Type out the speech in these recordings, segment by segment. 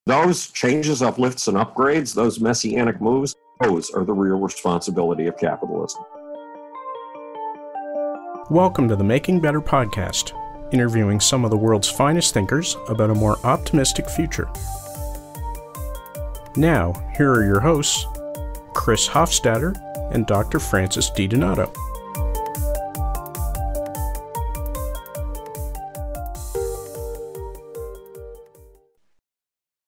Those changes, uplifts, and upgrades, those messianic moves, those are the real responsibility of capitalism. Welcome to the Making Better podcast, interviewing some of the world's finest thinkers about a more optimistic future. Now, here are your hosts, Chris Hofstadter and Dr. Francis DiDonato.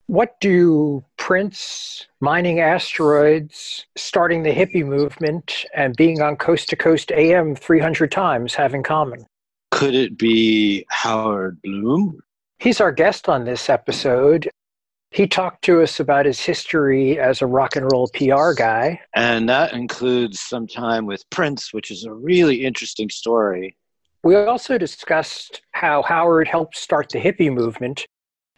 What do Prince, mining asteroids, starting the hippie movement, and being on Coast to Coast AM 300 times have in common? Could it be Howard Bloom? He's our guest on this episode. He talked to us about his history as a rock and roll PR guy. And that includes some time with Prince, which is a really interesting story. We also discussed how Howard helped start the hippie movement.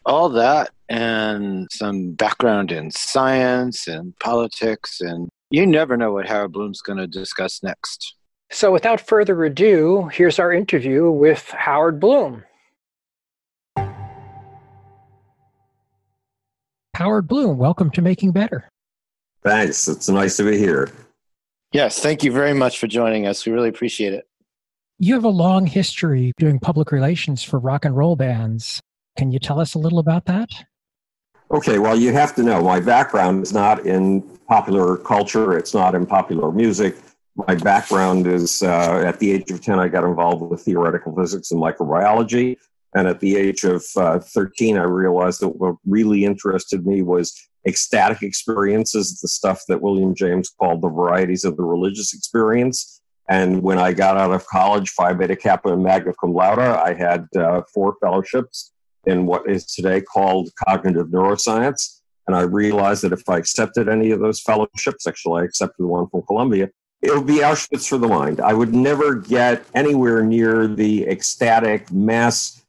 All that and some background in science and politics, and you never know what Howard Bloom's going to discuss next. So without further ado, here's our interview with Howard Bloom. Howard Bloom, welcome to Making Better. Thanks. It's nice to be here. Yes, thank you very much for joining us. We really appreciate it. You have a long history doing public relations for rock and roll bands. Can you tell us a little about that? Okay, well, you have to know my background is not in popular culture. It's not in popular music. My background is at the age of 10, I got involved with theoretical physics and microbiology. And at the age of 13, I realized that what really interested me was ecstatic experiences, the stuff that William James called the varieties of the religious experience. And when I got out of college, Phi Beta Kappa and magna cum laude, I had 4 fellowships in what is today called cognitive neuroscience. And I realized that if I accepted any of those fellowships, actually I accepted the one from Columbia, it would be Auschwitz for the mind. I would never get anywhere near the ecstatic mass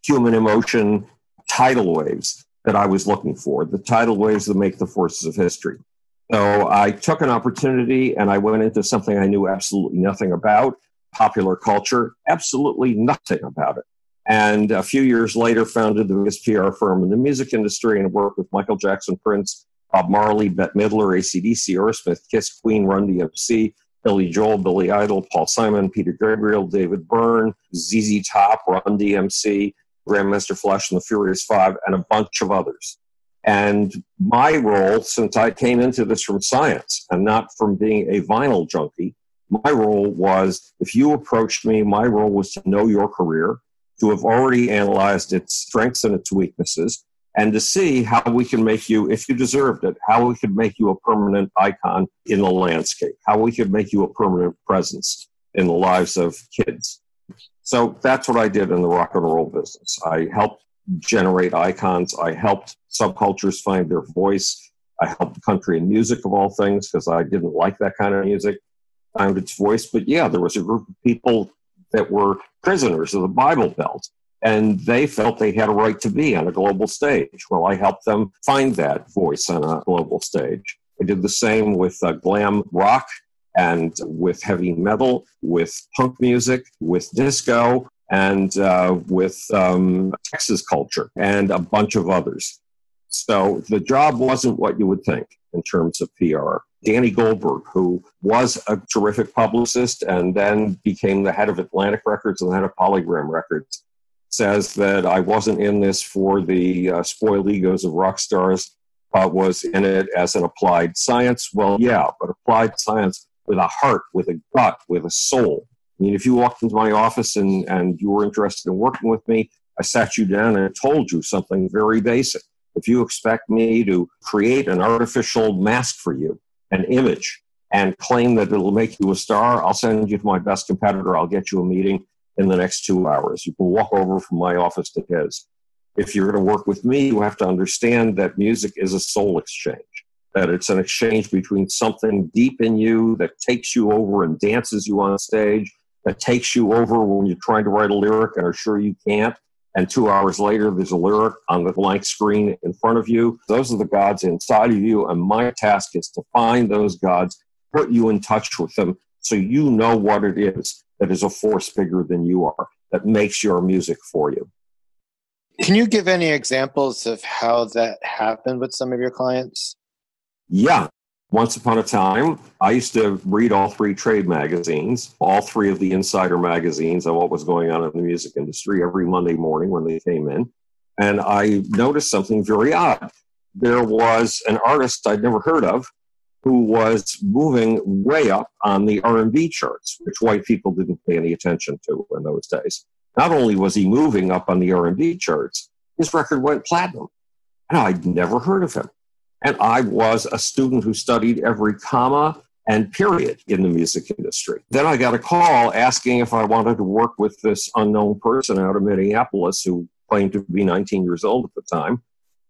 human emotion tidal waves that I was looking for, the tidal waves that make the forces of history. So I took an opportunity and I went into something I knew absolutely nothing about, popular culture, absolutely nothing about it. And a few years later, founded the biggest PR firm in the music industry and worked with Michael Jackson, Prince, Bob Marley, Bette Midler, AC/DC, Aerosmith, Kiss, Queen, Run DMC, Billy Joel, Billy Idol, Paul Simon, Peter Gabriel, David Byrne, ZZ Top, Run DMC, Grandmaster Flash and the Furious Five, and a bunch of others. And my role, since I came into this from science and not from being a vinyl junkie, my role was, if you approached me, my role was to know your career, to have already analyzed its strengths and its weaknesses, and to see how we can make you, if you deserved it, how we could make you a permanent icon in the landscape, how we could make you a permanent presence in the lives of kids. So that's what I did in the rock and roll business. I helped generate icons. I helped subcultures find their voice. I helped country and music, of all things, because I didn't like that kind of music, found its voice. But yeah, there was a group of people that were prisoners of the Bible Belt, and they felt they had a right to be on a global stage. Well, I helped them find that voice on a global stage. I did the same with glam rock and with heavy metal, with punk music, with disco, and with Texas culture, and a bunch of others. So the job wasn't what you would think in terms of PR. Danny Goldberg, who was a terrific publicist and then became the head of Atlantic Records and the head of Polygram Records, says that I wasn't in this for the spoiled egos of rock stars, was in it as an applied science. Well, yeah, but applied science with a heart, with a gut, with a soul. I mean, if you walked into my office and you were interested in working with me, I sat you down and told you something very basic. If you expect me to create an artificial mask for you, an image, and claim that it'll make you a star, I'll send you to my best competitor. I'll get you a meeting in the next 2 hours. You can walk over from my office to his. If you're going to work with me, you have to understand that music is a soul exchange, that it's an exchange between something deep in you that takes you over and dances you on stage, that takes you over when you're trying to write a lyric and are sure you can't, and 2 hours later, there's a lyric on the blank screen in front of you. Those are the gods inside of you, and my task is to find those gods, put you in touch with them, so you know what it is that is a force bigger than you are, that makes your music for you. Can you give any examples of how that happened with some of your clients? Yeah. Once upon a time, I used to read all three trade magazines, all three of the insider magazines on what was going on in the music industry every Monday morning when they came in. And I noticed something very odd. There was an artist I'd never heard of who was moving way up on the R&B charts, which white people didn't pay any attention to in those days. Not only was he moving up on the R&B charts, his record went platinum. And I'd never heard of him. And I was a student who studied every comma and period in the music industry. Then I got a call asking if I wanted to work with this unknown person out of Minneapolis who claimed to be 19 years old at the time.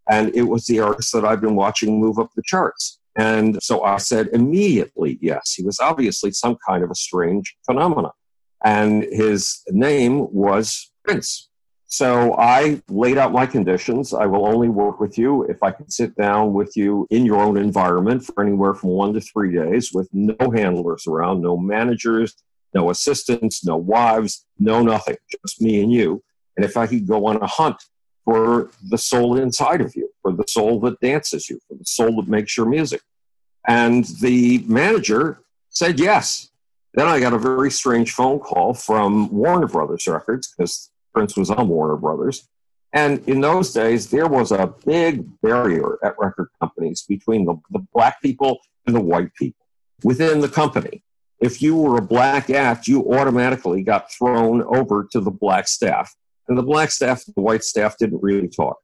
And it was the artist that I've been watching move up the charts. And so I said immediately, yes. He was obviously some kind of a strange phenomenon. And his name was Prince. So I laid out my conditions. I will only work with you if I can sit down with you in your own environment for anywhere from 1 to 3 days with no handlers around, no managers, no assistants, no wives, no nothing, just me and you. And if I could go on a hunt for the soul inside of you, for the soul that dances you, for the soul that makes your music. And the manager said yes. Then I got a very strange phone call from Warner Brothers Records, because Prince was on Warner Brothers. And in those days, there was a big barrier at record companies between the black people and the white people within the company. If you were a black act, you automatically got thrown over to the black staff. And the black staff and the white staff didn't really talk.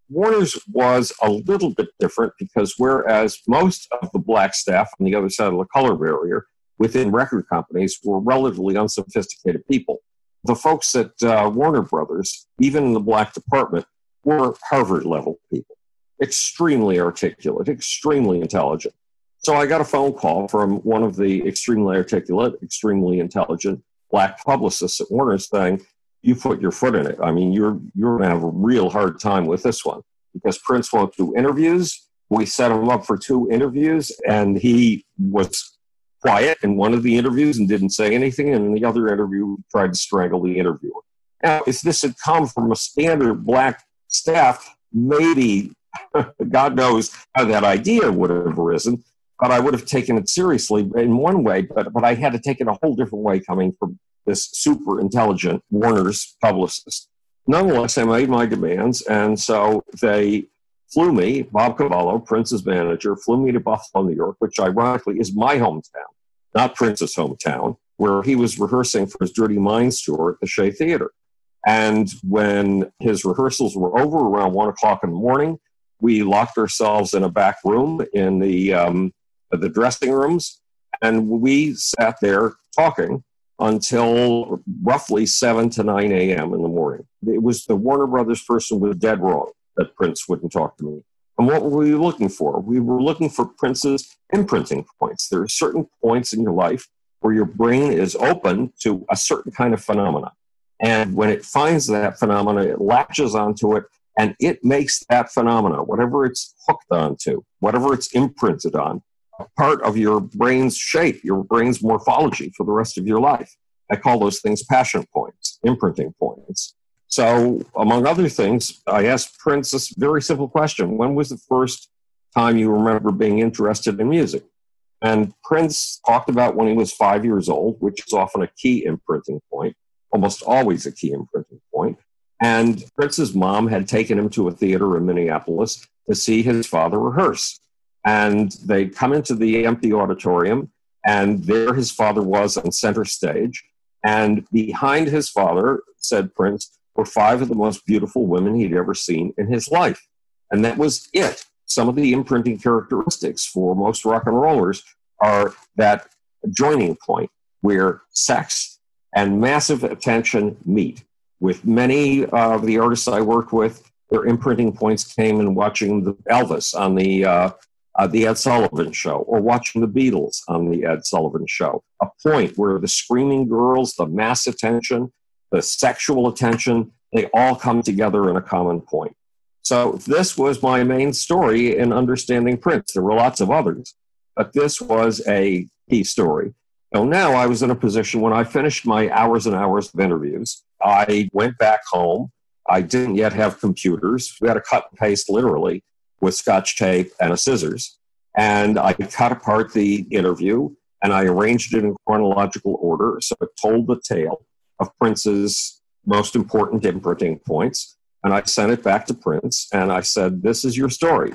Warner's was a little bit different because whereas most of the black staff on the other side of the color barrier within record companies were relatively unsophisticated people, the folks at Warner Brothers, even in the black department, were Harvard-level people, extremely articulate, extremely intelligent. So I got a phone call from one of the extremely articulate, extremely intelligent black publicists at Warner saying, you put your foot in it. I mean, you're going to have a real hard time with this one because Prince won't do interviews. We set him up for 2 interviews, and he was quiet in one of the interviews and didn't say anything, and in the other interview, tried to strangle the interviewer. Now, if this had come from a standard black staff, maybe God knows how that idea would have arisen, but I would have taken it seriously in one way, but I had to take it a whole different way coming from this super intelligent Warner's publicist. Nonetheless, I made my demands, and so they flew me, Bob Cavallo, Prince's manager, flew me to Buffalo, New York, which ironically is my hometown, not Prince's hometown, where he was rehearsing for his Dirty Minds tour at the Shea Theater. And when his rehearsals were over around 1 o'clock in the morning, we locked ourselves in a back room in the dressing rooms, and we sat there talking until roughly 7 to 9 a.m. in the morning. It was the Warner Brothers person was dead wrong that Prince wouldn't talk to me. And what were we looking for? We were looking for Prince's imprinting points. There are certain points in your life where your brain is open to a certain kind of phenomena. And when it finds that phenomena, it latches onto it, and it makes that phenomena, whatever it's hooked onto, whatever it's imprinted on, a part of your brain's shape, your brain's morphology for the rest of your life. I call those things passion points, imprinting points. So, among other things, I asked Prince this very simple question. When was the first time you remember being interested in music? And Prince talked about when he was 5 years old, which is often a key imprinting point, almost always a key imprinting point. And Prince's mom had taken him to a theater in Minneapolis to see his father rehearse. And they'd come into the empty auditorium, and there his father was on center stage. And behind his father, said Prince, were 5 of the most beautiful women he'd ever seen in his life. And that was it. Some of the imprinting characteristics for most rock and rollers are that joining point where sex and massive attention meet. With many of the artists I worked with, their imprinting points came in watching the Elvis on the Ed Sullivan Show, or watching the Beatles on the Ed Sullivan Show. A point where the screaming girls, the mass attention, the sexual attention, they all come together in a common point. So this was my main story in understanding Prince. There were lots of others, but this was a key story. So now I was in a position when I finished my hours and hours of interviews, I went back home. I didn't yet have computers. We had to cut and paste literally with Scotch tape and a scissors. And I cut apart the interview and I arranged it in chronological order. So it told the tale of Prince's most important imprinting points. And I sent it back to Prince and I said, this is your story.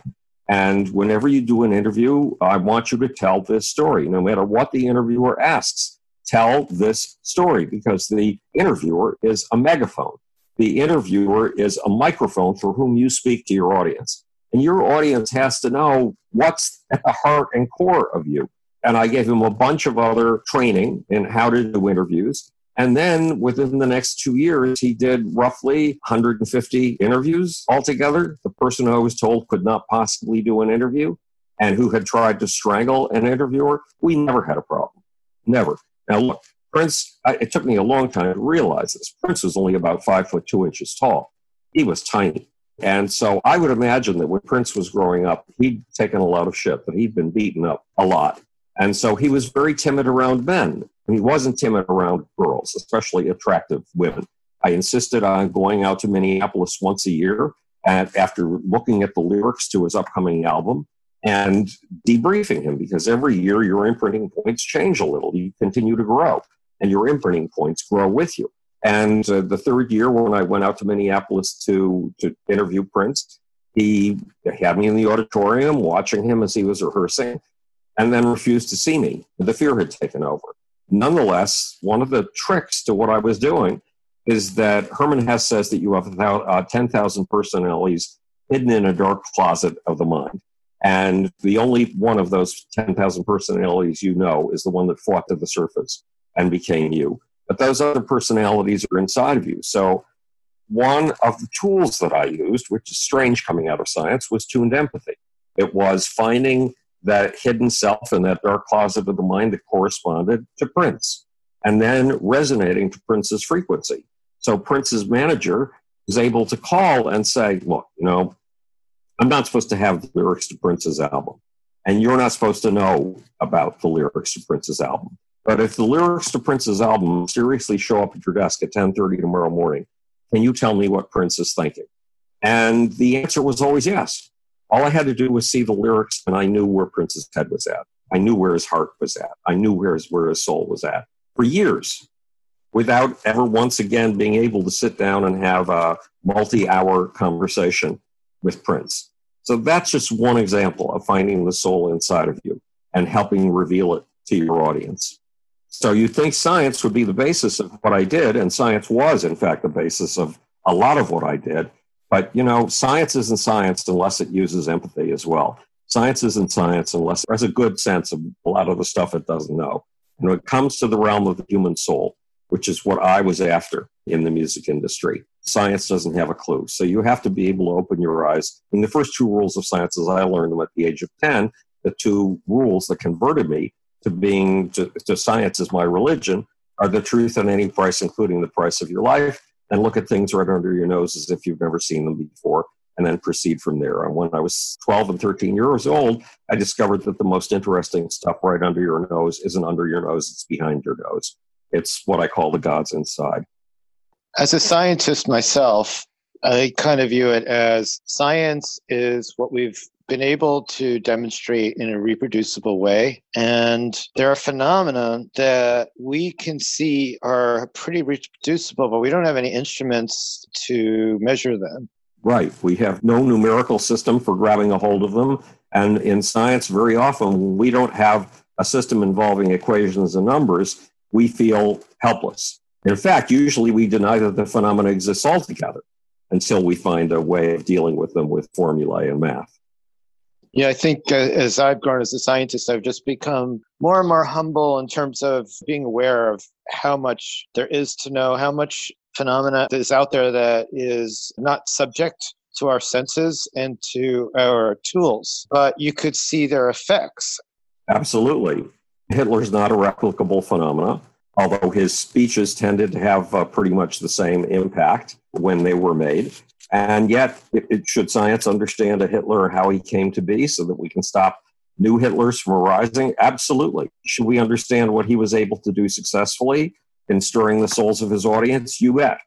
And whenever you do an interview, I want you to tell this story. No matter what the interviewer asks, tell this story, because the interviewer is a megaphone. The interviewer is a microphone through whom you speak to your audience. And your audience has to know what's at the heart and core of you. And I gave him a bunch of other training in how to do interviews. And then within the next 2 years, he did roughly 150 interviews altogether. The person who I was told could not possibly do an interview and who had tried to strangle an interviewer, we never had a problem. Never. Now, look, Prince, it took me a long time to realize this. Prince was only about 5'2" tall. He was tiny. And so I would imagine that when Prince was growing up, he'd taken a lot of shit, that he'd been beaten up a lot. And so he was very timid around men. He wasn't timid around girls, especially attractive women. I insisted on going out to Minneapolis once a year, and after looking at the lyrics to his upcoming album and debriefing him, because every year your imprinting points change a little. You continue to grow, and your imprinting points grow with you. And the third year, when I went out to Minneapolis to interview Prince, he had me in the auditorium watching him as he was rehearsing, and then refused to see me. The fear had taken over. Nonetheless, one of the tricks to what I was doing is that Hermann Hesse says that you have 10,000 personalities hidden in a dark closet of the mind. And the only one of those 10,000 personalities you know is the one that fought to the surface and became you. But those other personalities are inside of you. So one of the tools that I used, which is strange coming out of science, was tuned empathy. It was finding that hidden self in that dark closet of the mind that corresponded to Prince, and then resonating to Prince's frequency. So Prince's manager was able to call and say, look, I'm not supposed to have the lyrics to Prince's album, and you're not supposed to know about the lyrics to Prince's album. But if the lyrics to Prince's album seriously show up at your desk at 10:30 tomorrow morning, can you tell me what Prince is thinking? And the answer was always yes. All I had to do was see the lyrics, and I knew where Prince's head was at. I knew where his heart was at. I knew where his soul was at for years, without ever once again being able to sit down and have a multi-hour conversation with Prince. So that's just one example of finding the soul inside of you and helping reveal it to your audience. So you think science would be the basis of what I did, and science was, in fact, the basis of a lot of what I did. But, science isn't science unless it uses empathy as well. Science isn't science unless it has a good sense of a lot of the stuff it doesn't know. And when it comes to the realm of the human soul, which is what I was after in the music industry, science doesn't have a clue. So you have to be able to open your eyes. And the first two rules of science, as I learned them at the age of 10, the two rules that converted me to science as my religion are the truth at any price, including the price of your life, and look at things right under your nose as if you've never seen them before, and then proceed from there. And when I was 12 and 13 years old, I discovered that the most interesting stuff right under your nose isn't under your nose, it's behind your nose. It's what I call the gods inside. As a scientist myself, I kind of view it as science is what we've been able to demonstrate in a reproducible way. And there are phenomena that we can see are pretty reproducible, but we don't have any instruments to measure them. Right. We have no numerical system for grabbing a hold of them. And in science, very often, we don't have a system involving equations and numbers. We feel helpless. In fact, usually we deny that the phenomena exists altogether until we find a way of dealing with them with formulae and math. Yeah, I think as I've grown as a scientist, I've just become more and more humble in terms of being aware of how much there is to know, how much phenomena is out there that is not subject to our senses and to our tools, but you could see their effects. Absolutely. Hitler's not a replicable phenomena, although his speeches tended to have pretty much the same impact when they were made. And yet, should science understand a Hitler and how he came to be so that we can stop new Hitlers from arising? Absolutely. Should we understand what he was able to do successfully in stirring the souls of his audience? You bet.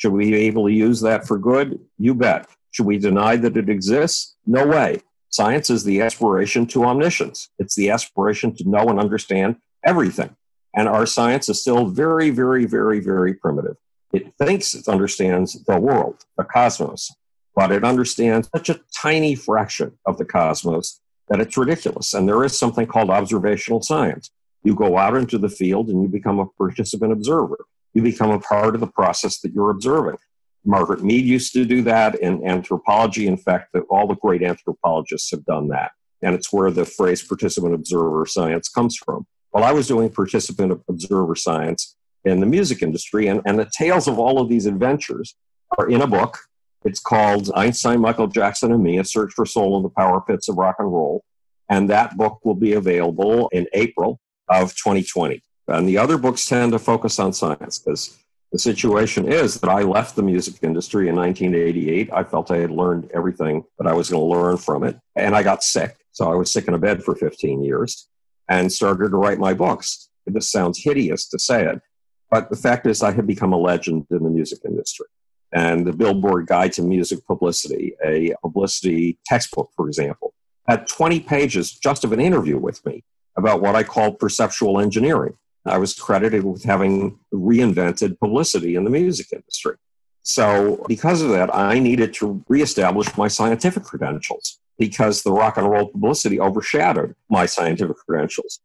Should we be able to use that for good? You bet. Should we deny that it exists? No way. Science is the aspiration to omniscience. It's the aspiration to know and understand everything. And our science is still very, very, very, very primitive. It thinks it understands the world, the cosmos, but it understands such a tiny fraction of the cosmos that it's ridiculous. And there is something called observational science. You go out into the field and you become a participant observer. You become a part of the process that you're observing. Margaret Mead used to do that in anthropology. In fact, all the great anthropologists have done that. And it's where the phrase participant observer science comes from. Well, I was doing participant observer science in the music industry, and the tales of all of these adventures are in a book. It's called Einstein, Michael Jackson, and Me, A Search for Soul in the Power Pits of Rock and Roll. And that book will be available in April of 2020. And the other books tend to focus on science, because the situation is that I left the music industry in 1988. I felt I had learned everything that I was going to learn from it. And I got sick. So I was sick in a bed for 15 years and started to write my books. This sounds hideous to say it, but the fact is I had become a legend in the music industry. And the Billboard Guide to Music Publicity, a publicity textbook, for example, had 20 pages just of an interview with me about what I called perceptual engineering. I was credited with having reinvented publicity in the music industry. So because of that, I needed to reestablish my scientific credentials because the rock and roll publicity overshadowed my scientific credentials.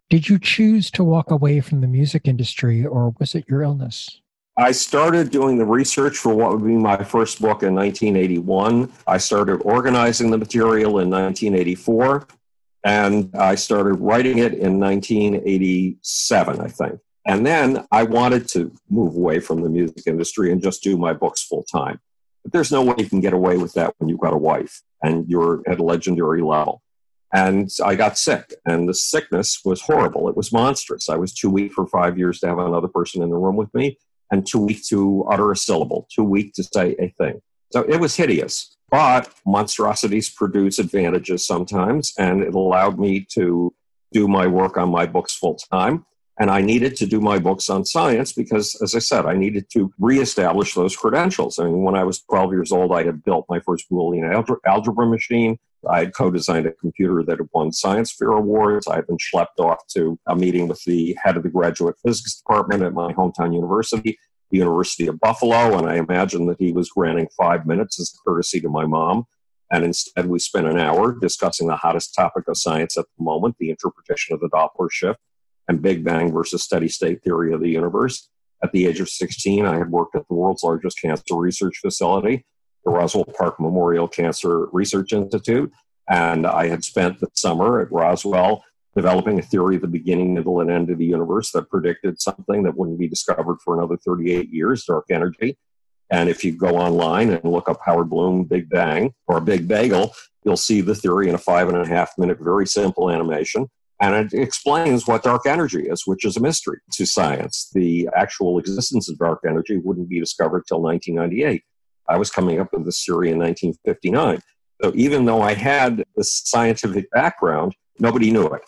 Did you choose to walk away from the music industry, or was it your illness? I started doing the research for what would be my first book in 1981. I started organizing the material in 1984. And I started writing it in 1987, I think. And then I wanted to move away from the music industry and just do my books full time. But there's no way you can get away with that when you've got a wife and you're at a legendary level. And I got sick, and the sickness was horrible. It was monstrous. I was too weak for 5 years to have another person in the room with me, and too weak to utter a syllable, too weak to say a thing. So it was hideous. But monstrosities produce advantages sometimes, and it allowed me to do my work on my books full time. And I needed to do my books on science because, as I said, I needed to reestablish those credentials. I mean, when I was 12 years old, I had built my first Boolean algebra machine. I had co-designed a computer that had won science fair awards. I had been schlepped off to a meeting with the head of the graduate physics department at my hometown university, the University of Buffalo, and I imagined that he was granting 5 minutes as a courtesy to my mom. And instead, we spent an hour discussing the hottest topic of science at the moment, the interpretation of the Doppler shift and Big Bang versus steady state theory of the universe. At the age of 16, I had worked at the world's largest cancer research facility, the Roswell Park Memorial Cancer Research Institute. And I had spent the summer at Roswell developing a theory of the beginning, middle, and end of the universe that predicted something that wouldn't be discovered for another 38 years, dark energy. And if you go online and look up Howard Bloom Big Bang or Big Bagel, you'll see the theory in a 5.5-minute, very simple animation. And it explains what dark energy is, which is a mystery to science. The actual existence of dark energy wouldn't be discovered till 1998. I was coming up with this theory in 1959. So even though I had this scientific background, nobody knew it.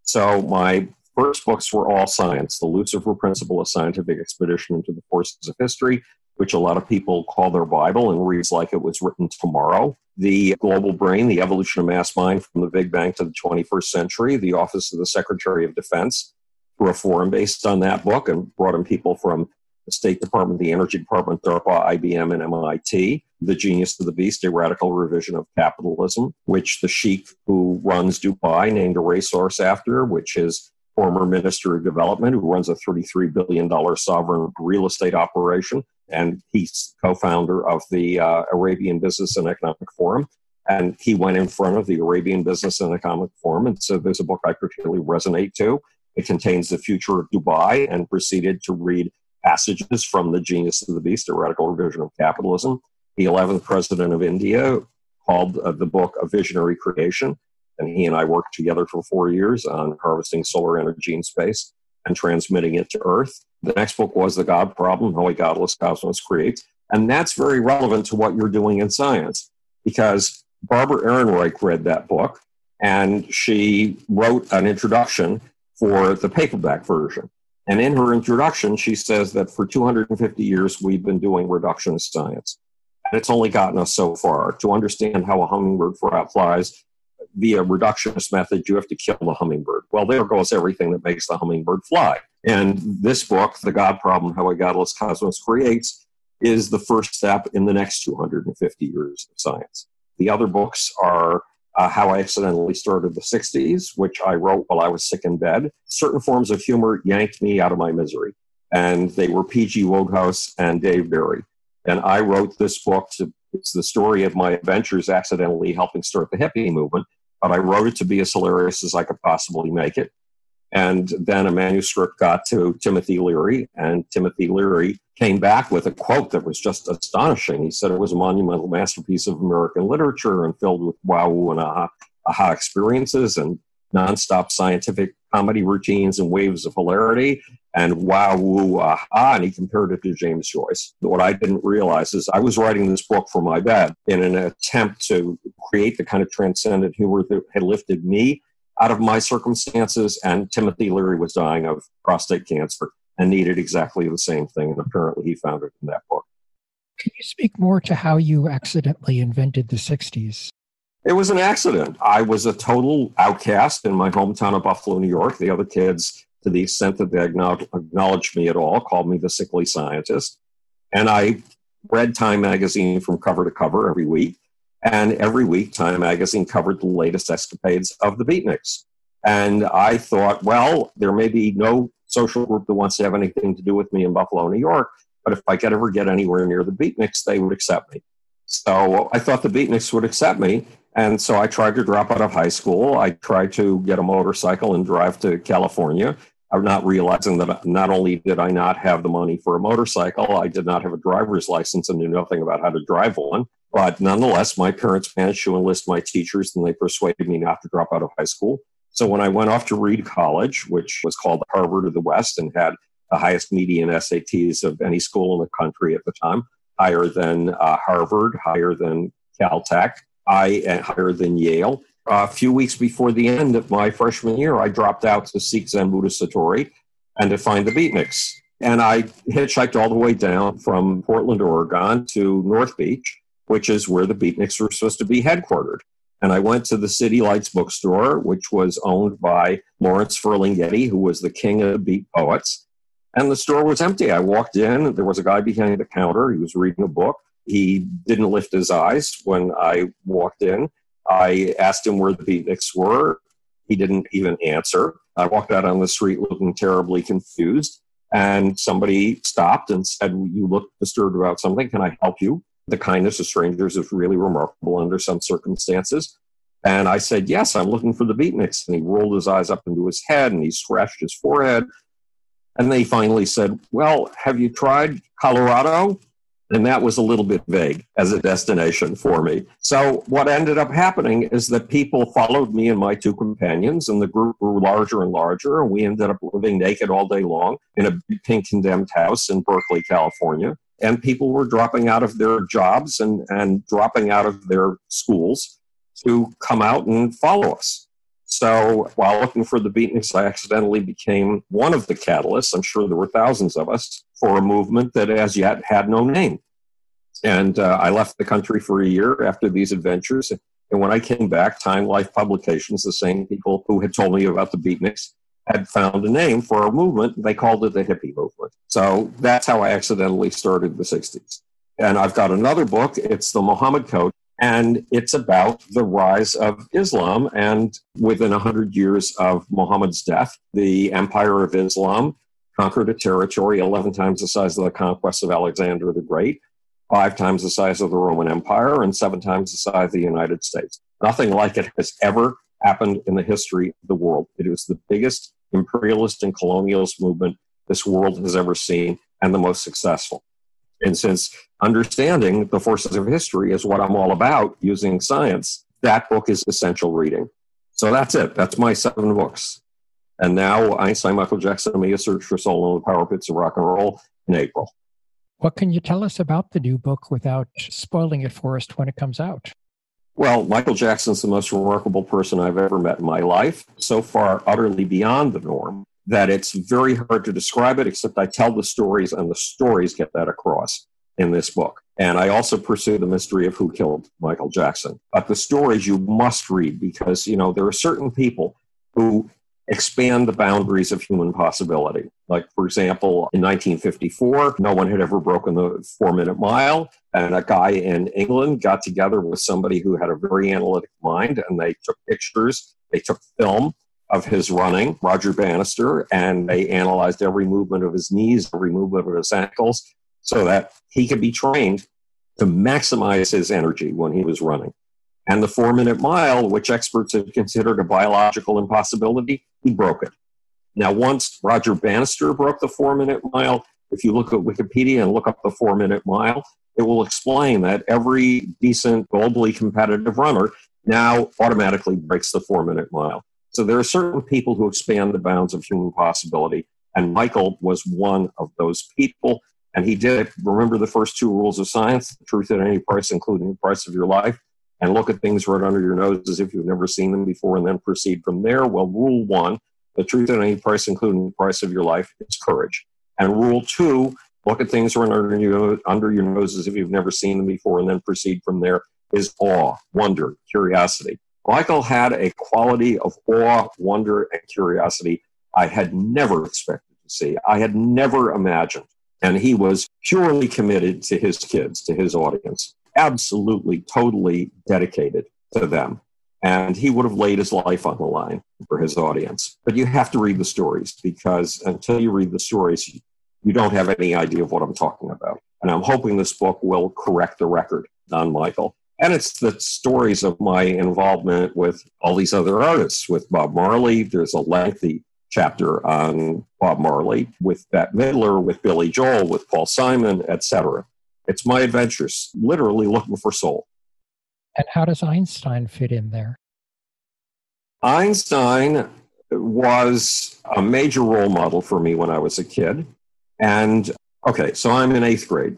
So my first books were all science. The Lucifer Principle, A Scientific Expedition into the Forces of History, which a lot of people call their Bible and reads like it was written tomorrow. The Global Brain, The Evolution of Mass Mind from the Big Bang to the 21st Century, the Office of the Secretary of Defense, through a forum based on that book and brought in people from the State Department, the Energy Department, DARPA, IBM, and MIT. The Genius of the Beast, A Radical Re-Vision of Capitalism, which the sheik who runs Dubai named a racehorse after, which is former Minister of Development, who runs a $33 billion sovereign real estate operation. And he's co-founder of the Arabian Business and Economic Forum. And he went in front of the Arabian Business and Economic Forum and said, there's a book I particularly resonate to. It contains the future of Dubai, and proceeded to read passages from The Genius of the Beast, A Radical Re-Vision of Capitalism. The 11th president of India called the book A Visionary Creation. And he and I worked together for 4 years on harvesting solar energy in space and transmitting it to Earth. The next book was The God Problem, How A Godless Cosmos Creates. And that's very relevant to what you're doing in science, because Barbara Ehrenreich read that book and she wrote an introduction for the paperback version. And in her introduction, she says that for 250 years, we've been doing reductionist science. And it's only gotten us so far. To understand how a hummingbird flies via reductionist method, you have to kill the hummingbird. Well, there goes everything that makes the hummingbird fly. And this book, The God Problem, How a Godless Cosmos Creates, is the first step in the next 250 years of science. The other books are How I Accidentally Started the 60s, which I wrote while I was sick in bed. Certain forms of humor yanked me out of my misery. And they were P.G. Wodehouse and Dave Barry. And I wrote this book it's the story of my adventures accidentally helping start the hippie movement, but I wrote it to be as hilarious as I could possibly make it. And then a manuscript got to Timothy Leary, and Timothy Leary came back with a quote that was just astonishing. He said it was a monumental masterpiece of American literature and filled with wow and aha experiences and nonstop scientific comedy routines and waves of hilarity and wow, woo, aha, and he compared it to James Joyce. What I didn't realize is I was writing this book for my bed in an attempt to create the kind of transcendent humor that had lifted me out of my circumstances, and Timothy Leary was dying of prostate cancer and needed exactly the same thing, and apparently he found it in that book. Can you speak more to how you accidentally invented the 60s? It was an accident. I was a total outcast in my hometown of Buffalo, New York. The other kids, to the extent that they acknowledged me at all, called me the sickly scientist. And I read Time magazine from cover to cover every week. And every week, Time magazine covered the latest escapades of the beatniks. And I thought, well, there may be no social group that wants to have anything to do with me in Buffalo, New York, but if I could ever get anywhere near the beatniks, they would accept me. So I thought the beatniks would accept me. And so I tried to drop out of high school. I tried to get a motorcycle and drive to California. I'm not realizing that not only did I not have the money for a motorcycle, I did not have a driver's license and knew nothing about how to drive one. But nonetheless, my parents managed to enlist my teachers, and they persuaded me not to drop out of high school. So when I went off to Reed College, which was called Harvard of the West and had the highest median SATs of any school in the country at the time, higher than Harvard, higher than Caltech, higher than Yale. A few weeks before the end of my freshman year, I dropped out to seek Zen Buddhist Satori and to find the beatniks. And I hitchhiked all the way down from Portland, Oregon to North Beach, which is where the beatniks were supposed to be headquartered. And I went to the City Lights bookstore, which was owned by Lawrence Ferlinghetti, who was the king of the beat poets. And the store was empty. I walked in. There was a guy behind the counter. He was reading a book. He didn't lift his eyes when I walked in. I asked him where the beatniks were. He didn't even answer. I walked out on the street looking terribly confused. And somebody stopped and said, "You look disturbed about something. Can I help you?" The kindness of strangers is really remarkable under some circumstances. And I said, "Yes, I'm looking for the beatniks." And he rolled his eyes up into his head and he scratched his forehead. And then he finally said, "Well, have you tried Colorado?" And that was a little bit vague as a destination for me. So what ended up happening is that people followed me and my two companions, and the group grew larger and larger, and we ended up living naked all day long in a big pink condemned house in Berkeley, California. And people were dropping out of their jobs and dropping out of their schools to come out and follow us. So while looking for the beatniks, I accidentally became one of the catalysts. I'm sure there were thousands of us for a movement that as yet had no name. And I left the country for a year after these adventures. And when I came back, Time Life Publications, the same people who had told me about the beatniks, had found a name for a movement. They called it the hippie movement. So that's how I accidentally started the 60s. And I've got another book. It's the Muhammad Code. And it's about the rise of Islam. And within 100 years of Muhammad's death, the empire of Islam conquered a territory 11 times the size of the conquest of Alexander the Great, 5 times the size of the Roman Empire, and 7 times the size of the United States. Nothing like it has ever happened in the history of the world. It is the biggest imperialist and colonialist movement this world has ever seen, and the most successful. And since understanding the forces of history is what I'm all about using science, that book is essential reading. So that's it. That's my 7 books. And now Einstein, Michael Jackson, and me, A Search for Soul and the Power Pits of Rock and Roll in April. What can you tell us about the new book without spoiling it for us when it comes out? Well, Michael Jackson's the most remarkable person I've ever met in my life. So far, utterly beyond the norm. that it's very hard to describe it, except I tell the stories, and the stories get that across in this book. And I also pursue the mystery of who killed Michael Jackson. But the stories you must read, because, there are certain people who expand the boundaries of human possibility. Like, for example, in 1954, no one had ever broken the 4-minute mile. And a guy in England got together with somebody who had a very analytic mind, and they took pictures, they took film of his running, Roger Bannister, and they analyzed every movement of his knees, every movement of his ankles, so that he could be trained to maximize his energy when he was running. And the 4-minute mile, which experts have considered a biological impossibility, he broke it. Now, once Roger Bannister broke the 4-minute mile, if you look at Wikipedia and look up the 4-minute mile, it will explain that every decent, globally competitive runner now automatically breaks the 4-minute mile. So there are certain people who expand the bounds of human possibility, and Michael was one of those people, and he did it. Remember the first 2 rules of science: the truth at any price, including the price of your life, and look at things right under your nose as if you've never seen them before, and then proceed from there. Well, rule 1, the truth at any price, including the price of your life, is courage. And rule 2, look at things right under your nose as if you've never seen them before, and then proceed from there, is awe, wonder, curiosity. Michael had a quality of awe, wonder, and curiosity I had never expected to see. I had never imagined. And he was purely committed to his kids, to his audience. Absolutely, totally dedicated to them. And he would have laid his life on the line for his audience. But you have to read the stories, because until you read the stories, you don't have any idea of what I'm talking about. And I'm hoping this book will correct the record on Michael. And it's the stories of my involvement with all these other artists, with Bob Marley. There's a lengthy chapter on Bob Marley, with Bette Midler, with Billy Joel, with Paul Simon, etc. It's my adventures, literally looking for soul. And how does Einstein fit in there? Einstein was a major role model for me when I was a kid. And, okay, so I'm in 8th grade,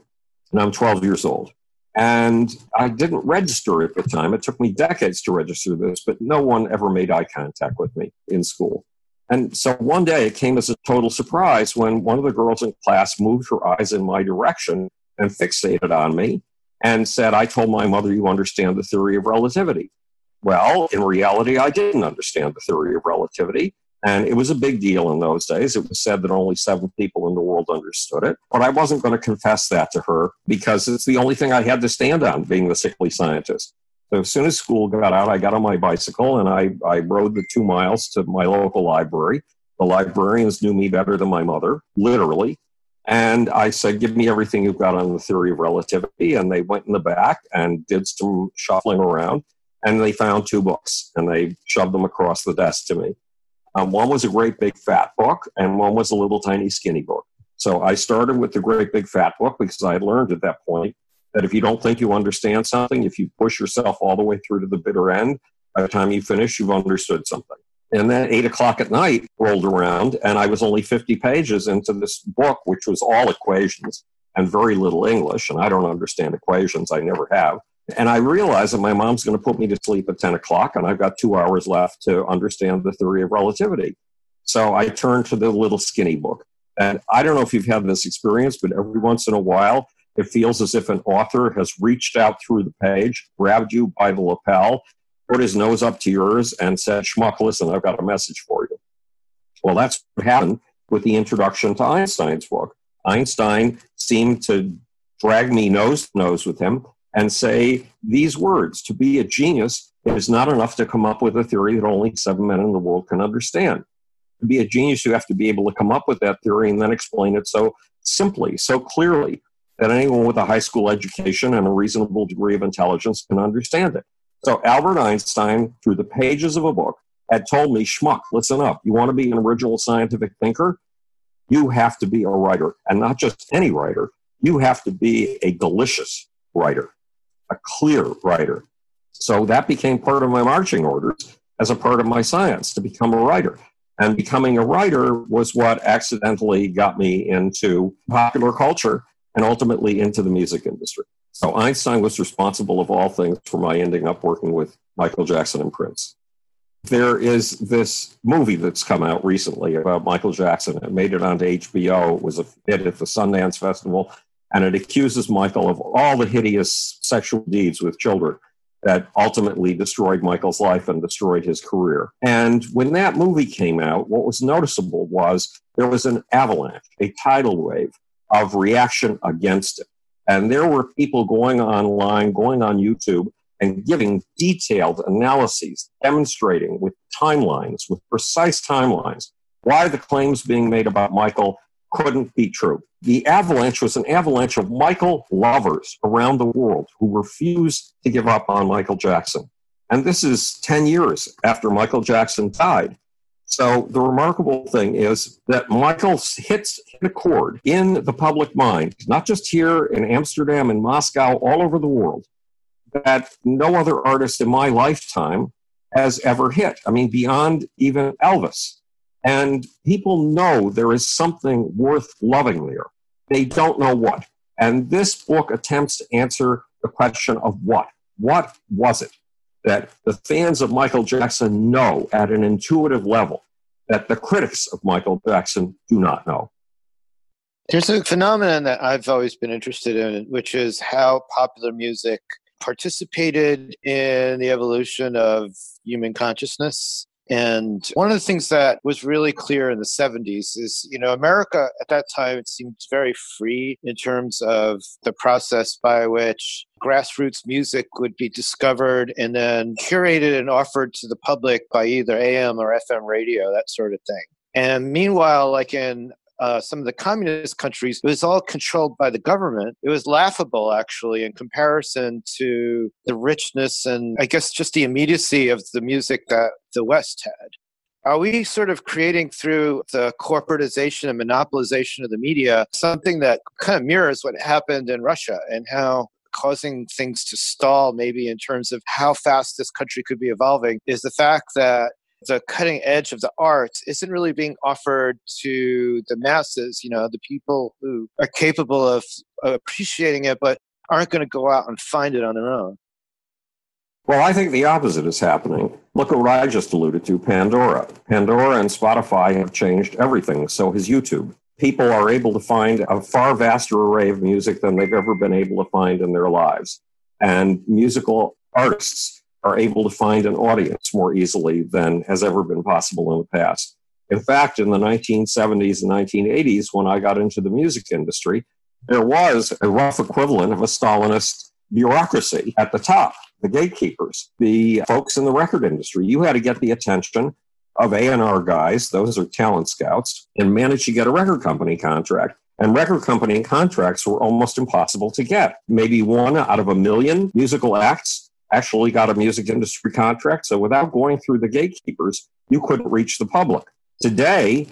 and I'm 12 years old. And I didn't register at the time. It took me decades to register this, but no one ever made eye contact with me in school. And so one day it came as a total surprise when one of the girls in class moved her eyes in my direction and fixated on me and said, "I told my mother you understand the theory of relativity." Well, in reality, I didn't understand the theory of relativity. And it was a big deal in those days. It was said that only 7 people in the world understood it. But I wasn't going to confess that to her, because it's the only thing I had to stand on, being the sickly scientist. So as soon as school got out, I got on my bicycle and I rode the 2 miles to my local library. The librarians knew me better than my mother, literally. And I said, "Give me everything you've got on the theory of relativity." And they went in the back and did some shuffling around. And they found 2 books, and they shoved them across the desk to me. One was a great big fat book, and one was a little tiny skinny book. So I started with the great big fat book, because I had learned at that point that if you don't think you understand something, if you push yourself all the way through to the bitter end, by the time you finish, you've understood something. And then 8 o'clock at night rolled around, and I was only 50 pages into this book, which was all equations and very little English. And I don't understand equations. I never have. And I realized that my mom's going to put me to sleep at 10 o'clock, and I've got 2 hours left to understand the theory of relativity. So I turned to the little skinny book. And I don't know if you've had this experience, but every once in a while, it feels as if an author has reached out through the page, grabbed you by the lapel, put his nose up to yours, and said, "Schmuck, listen, I've got a message for you." Well, that's what happened with the introduction to Einstein's book. Einstein seemed to drag me nose to nose with him and say these words: "To be a genius, it is not enough to come up with a theory that only 7 men in the world can understand. To be a genius, you have to be able to come up with that theory and then explain it so simply, so clearly, that anyone with a high school education and a reasonable degree of intelligence can understand it." So Albert Einstein, through the pages of a book, had told me, "Schmuck, listen up. You want to be an original scientific thinker? You have to be a writer, and not just any writer. You have to be a delicious writer, a clear writer." So that became part of my marching orders as a part of my science, to become a writer. And becoming a writer was what accidentally got me into popular culture and ultimately into the music industry. So Einstein was responsible, of all things, for my ending up working with Michael Jackson and Prince. There is this movie that's come out recently about Michael Jackson. It made it onto HBO. It was a hit at the Sundance Festival, and it accuses Michael of all the hideous sexual deeds with children that ultimately destroyed Michael's life and destroyed his career. And when that movie came out, what was noticeable was there was an avalanche, a tidal wave of reaction against it. And there were people going online, going on YouTube, and giving detailed analyses, demonstrating with timelines, with precise timelines, why the claims being made about Michael couldn't be true. The avalanche was an avalanche of Michael lovers around the world who refused to give up on Michael Jackson. And this is 10 years after Michael Jackson died. So the remarkable thing is that Michael hit a chord in the public mind, not just here in Amsterdam and Moscow, all over the world, that no other artist in my lifetime has ever hit. I mean, beyond even Elvis. And people know there is something worth loving there. They don't know what. And this book attempts to answer the question of what. What was it that the fans of Michael Jackson know at an intuitive level that the critics of Michael Jackson do not know? There's a phenomenon that I've always been interested in, which is how popular music participated in the evolution of human consciousness. And one of the things that was really clear in the 70s is, America at that time, it seemed very free in terms of the process by which grassroots music would be discovered and then curated and offered to the public by either AM or FM radio, that sort of thing. And meanwhile, like in some of the communist countries, it was all controlled by the government. It was laughable, actually, in comparison to the richness and, I guess, just the immediacy of the music that the West had. Are we sort of creating through the corporatization and monopolization of the media something that kind of mirrors what happened in Russia and how causing things to stall maybe in terms of how fast this country could be evolving is the fact that the cutting edge of the arts isn't really being offered to the masses, the people who are capable of appreciating it, but aren't going to go out and find it on their own. Well, I think the opposite is happening. Look at what I just alluded to, Pandora. Pandora and Spotify have changed everything. So has YouTube. People are able to find a far vaster array of music than they've ever been able to find in their lives. And musical artists are able to find an audience more easily than has ever been possible in the past. In fact, in the 1970s and 1980s, when I got into the music industry, there was a rough equivalent of a Stalinist bureaucracy at the top, the gatekeepers, the folks in the record industry. You had to get the attention of A&R guys, those are talent scouts, and manage to get a record company contract. And record company contracts were almost impossible to get. Maybe one out of a million musical acts actually got a music industry contract. So without going through the gatekeepers, you couldn't reach the public. Today,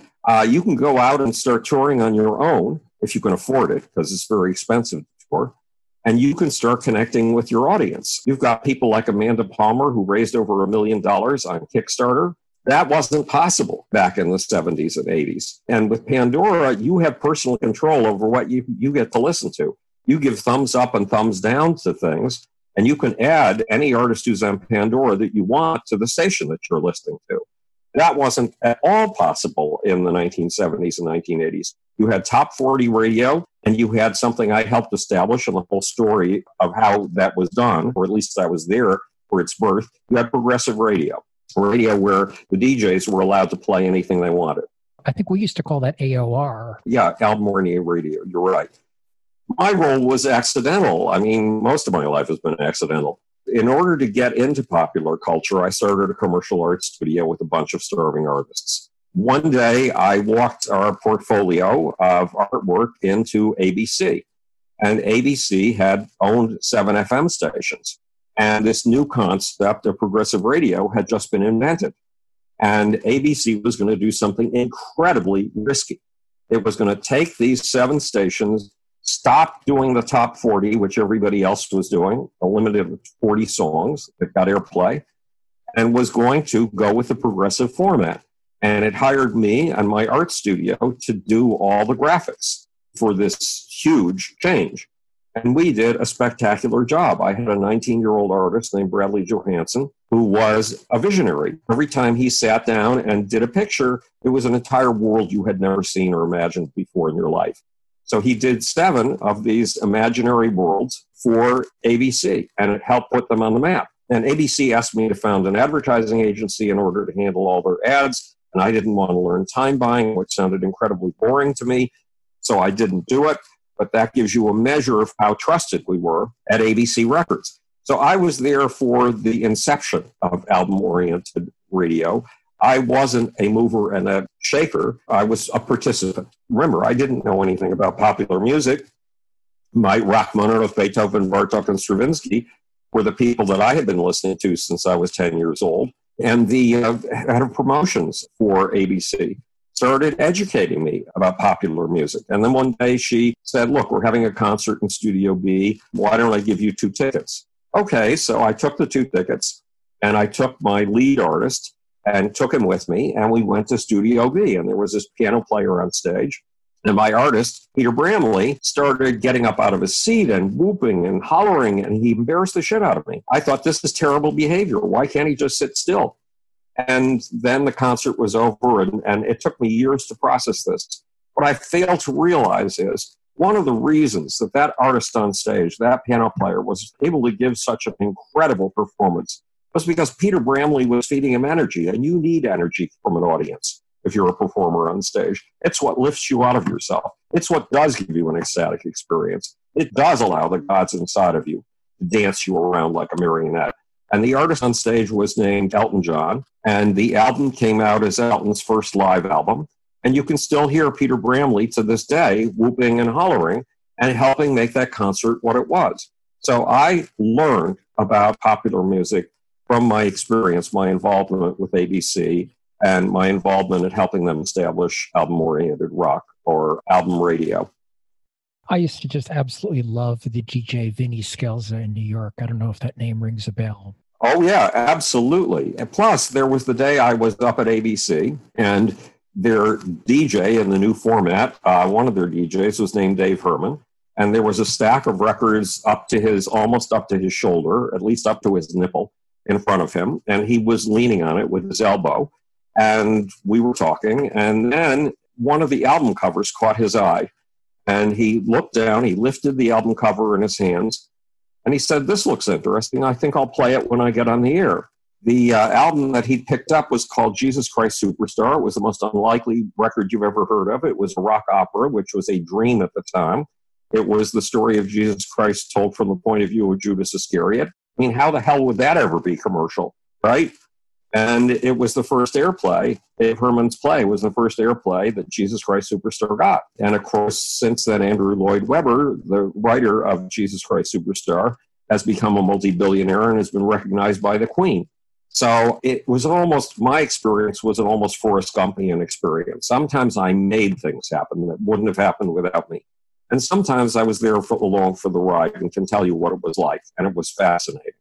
you can go out and start touring on your own if you can afford it, because it's very expensive to tour. And you can start connecting with your audience. You've got people like Amanda Palmer, who raised over $1 million on Kickstarter. That wasn't possible back in the 70s and 80s. And with Pandora, you have personal control over what you get to listen to. You give thumbs up and thumbs down to things, and you can add any artist who's on Pandora that you want to the station that you're listening to. That wasn't at all possible in the 1970s and 1980s. You had top 40 radio, and you had something I helped establish in the whole story of how that was done, or at least I was there for its birth. You had progressive radio where the DJs were allowed to play anything they wanted. I think we used to call that AOR. Yeah, Almornia radio. You're right. My role was accidental. I mean, most of my life has been accidental. In order to get into popular culture, I started a commercial art studio with a bunch of starving artists. One day, I walked our portfolio of artwork into ABC, and ABC had owned 7 FM stations. And this new concept of progressive radio had just been invented. And ABC was going to do something incredibly risky. It was going to take these 7 stations, stop doing the top 40, which everybody else was doing, a limited 40 songs that got airplay, and was going to go with the progressive format. And it hired me and my art studio to do all the graphics for this huge change. And we did a spectacular job. I had a 19-year-old artist named Bradley Johansson who was a visionary. Every time he sat down and did a picture, it was an entire world you had never seen or imagined before in your life. So he did 7 of these imaginary worlds for ABC, and it helped put them on the map. And ABC asked me to found an advertising agency in order to handle all their ads, and I didn't want to learn time buying, which sounded incredibly boring to me, so I didn't do it. But that gives you a measure of how trusted we were at ABC Records. So I was there for the inception of album-oriented radio. I wasn't a mover and a shaker. I was a participant. Remember, I didn't know anything about popular music. My Rachmaninoff, Beethoven, Bartok, and Stravinsky were the people that I had been listening to since I was 10 years old. And the head of promotions for ABC started educating me about popular music. And then one day she said, look, we're having a concert in Studio B. Why don't I give you 2 tickets? Okay, so I took the 2 tickets, and I took my lead artist and took him with me, and we went to Studio B, and there was this piano player on stage. And my artist, Peter Bramley, started getting up out of his seat and whooping and hollering, and he embarrassed the shit out of me. I thought, this is terrible behavior. Why can't he just sit still? And then the concert was over, and it took me years to process this. What I failed to realize is one of the reasons that that artist on stage, that piano player, was able to give such an incredible performance was because Peter Bramley was feeding him energy, and you need energy from an audience if you're a performer on stage. It's what lifts you out of yourself. It's what does give you an ecstatic experience. It does allow the gods inside of you to dance you around like a marionette. And the artist on stage was named Elton John, and the album came out as Elton's first live album. And you can still hear Peter Bramley to this day whooping and hollering and helping make that concert what it was. So I learned about popular music from my experience, my involvement with ABC, and my involvement in helping them establish album-oriented rock or album radio. I used to just absolutely love the DJ Vinny Scelza in New York. I don't know if that name rings a bell. Oh, yeah, absolutely. And plus, there was the day I was up at ABC, and their DJ in the new format, one of their DJs was named Dave Herman, and there was a stack of records almost up to his shoulder, at least up to his nipple in front of him, and he was leaning on it with his elbow, and we were talking, and then one of the album covers caught his eye, and he looked down, he lifted the album cover in his hands, and he said, this looks interesting, I think I'll play it when I get on the air. The album that he picked up was called Jesus Christ Superstar. It was the most unlikely record you've ever heard of. It was a rock opera, which was a dream at the time. It was the story of Jesus Christ told from the point of view of Judas Iscariot. I mean, how the hell would that ever be commercial, right? And it was the first airplay. Dave Herman's play was the first airplay that Jesus Christ Superstar got. And of course, since then, Andrew Lloyd Webber, the writer of Jesus Christ Superstar, has become a multi-billionaire and has been recognized by the Queen. So it was almost, my experience was an almost Forrest Gumpian experience. Sometimes I made things happen that wouldn't have happened without me. And sometimes I was there along for the ride and can tell you what it was like. And it was fascinating.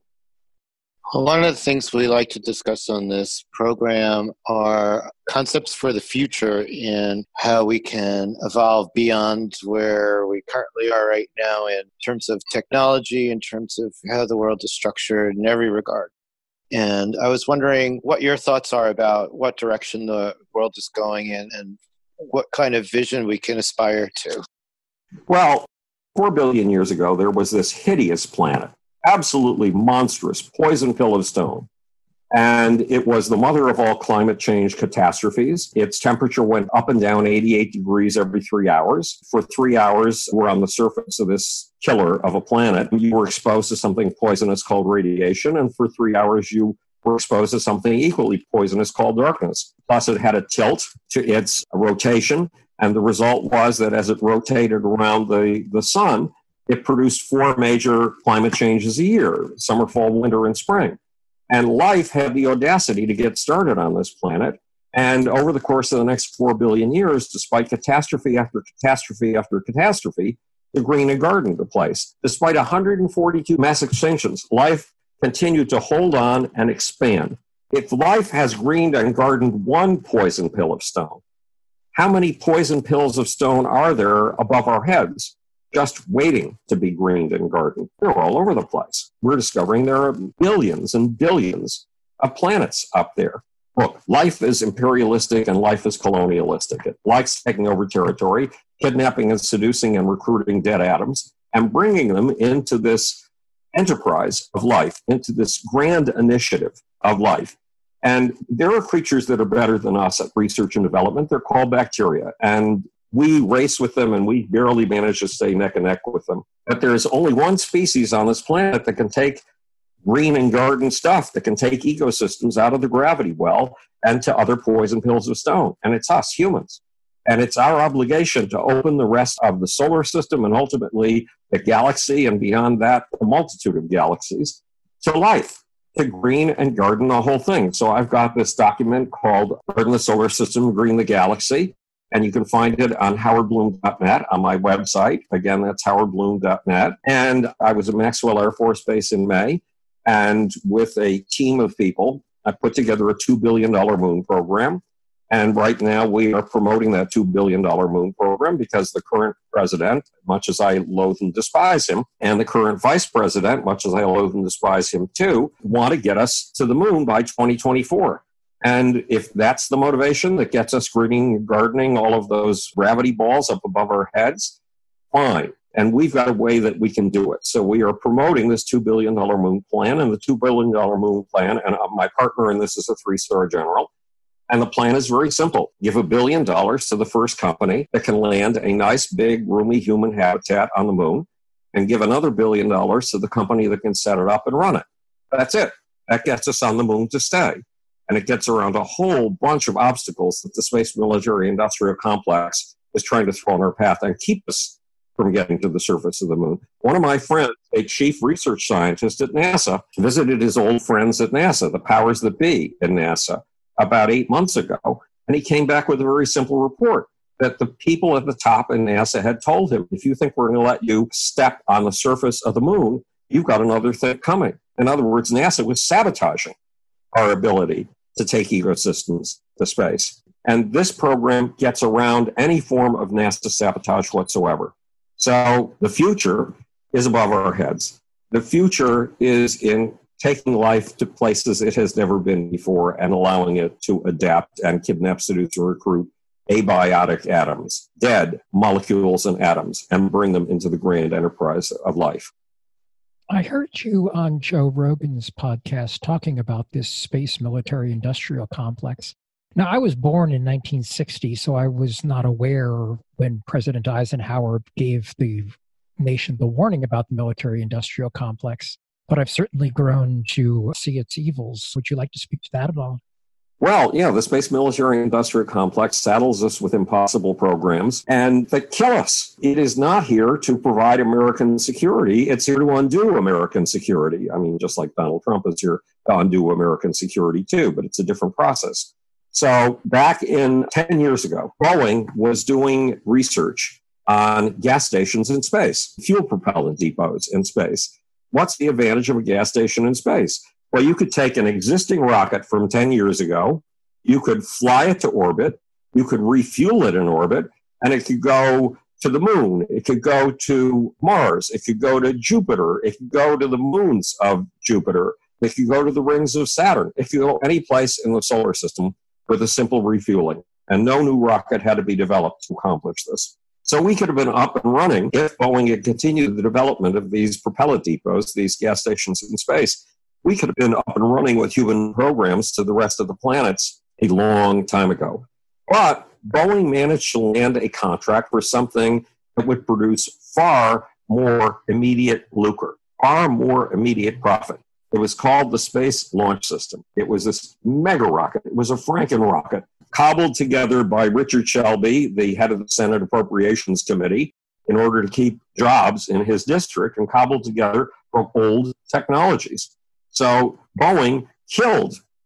Well, one of the things we like to discuss on this program are concepts for the future in how we can evolve beyond where we currently are right now in terms of technology, in terms of how the world is structured in every regard. And I was wondering what your thoughts are about what direction the world is going in and what kind of vision we can aspire to. Well, 4 billion years ago, there was this hideous planet, absolutely monstrous, poison pill of stone. And it was the mother of all climate change catastrophes. Its temperature went up and down 88 degrees every 3 hours. For 3 hours, we're on the surface of this killer of a planet. You were exposed to something poisonous called radiation. And for 3 hours, you were exposed to something equally poisonous called darkness. Plus, it had a tilt to its rotation. And the result was that as it rotated around the sun, it produced 4 major climate changes a year: summer, fall, winter, and spring. And life had the audacity to get started on this planet. And over the course of the next 4 billion years, despite catastrophe after catastrophe after catastrophe, the green and garden took place. Despite 142 mass extinctions, life continued to hold on and expand. If life has greened and gardened one poison pill of stone, how many poison pills of stone are there above our heads, just waiting to be greened and gardened? They're all over the place. We're discovering there are billions and billions of planets up there. Look, life is imperialistic and life is colonialistic. It likes taking over territory, kidnapping and seducing and recruiting dead atoms, and bringing them into this enterprise of life, into this grand initiative of life. And there are creatures that are better than us at research and development. They're called bacteria. And we race with them and we barely manage to stay neck and neck with them. But there's only one species on this planet that can take green and garden stuff, that can take ecosystems out of the gravity well and to other poison pills of stone. And it's us, humans. And it's our obligation to open the rest of the solar system and ultimately the galaxy, and beyond that, a multitude of galaxies, to life, to green and garden the whole thing. So I've got this document called Garden the Solar System, Green the Galaxy, and you can find it on howardbloom.net on my website. Again, that's howardbloom.net. And I was at Maxwell Air Force Base in May, and with a team of people, I put together a $2 billion moon program. And right now we are promoting that $2 billion moon program because the current president, much as I loathe and despise him, and the current vice president, much as I loathe and despise him too, want to get us to the moon by 2024. And if that's the motivation that gets us greening, gardening, all of those gravity balls up above our heads, fine. And we've got a way that we can do it. So we are promoting this $2 billion moon plan, and the $2 billion moon plan, and my partner in this is a 3-star general. And the plan is very simple. Give $1 billion to the first company that can land a nice, big, roomy human habitat on the moon, and give another $1 billion to the company that can set it up and run it. That's it. That gets us on the moon to stay. And it gets around a whole bunch of obstacles that the space military industrial complex is trying to throw in our path and keep us from getting to the surface of the moon. One of my friends, a chief research scientist at NASA, visited his old friends at NASA, the powers that be in NASA, about 8 months ago, and he came back with a very simple report that the people at the top in NASA had told him, if you think we're going to let you step on the surface of the moon, you've got another thing coming. In other words, NASA was sabotaging our ability to take ecosystems to space. And this program gets around any form of NASA sabotage whatsoever. So the future is above our heads. The future is in taking life to places it has never been before and allowing it to adapt and kidnap, seduce, and recruit abiotic atoms, dead molecules and atoms, and bring them into the grand enterprise of life. I heard you on Joe Rogan's podcast talking about this space military industrial complex. Now, I was born in 1960, so I was not aware when President Eisenhower gave the nation the warning about the military industrial complex. But I've certainly grown to see its evils. Would you like to speak to that at all? Well, yeah, the space military industrial complex saddles us with impossible programs and that kill us. It is not here to provide American security. It's here to undo American security. I mean, just like Donald Trump is here to undo American security too, but it's a different process. So back in 10 years ago, Boeing was doing research on gas stations in space, fuel propellant depots in space. What's the advantage of a gas station in space? Well, you could take an existing rocket from 10 years ago, you could fly it to orbit, you could refuel it in orbit, and it could go to the moon, it could go to Mars, it could go to Jupiter, it could go to the moons of Jupiter, it could go to the rings of Saturn, it could go any place in the solar system with a simple refueling. And no new rocket had to be developed to accomplish this. So we could have been up and running if Boeing had continued the development of these propellant depots, these gas stations in space. We could have been up and running with human programs to the rest of the planets a long time ago. But Boeing managed to land a contract for something that would produce far more immediate lucre, far more immediate profit. It was called the Space Launch System. It was this mega rocket. It was a Franken rocket, cobbled together by Richard Shelby, the head of the Senate Appropriations Committee, in order to keep jobs in his district, and cobbled together from old technologies. So Boeing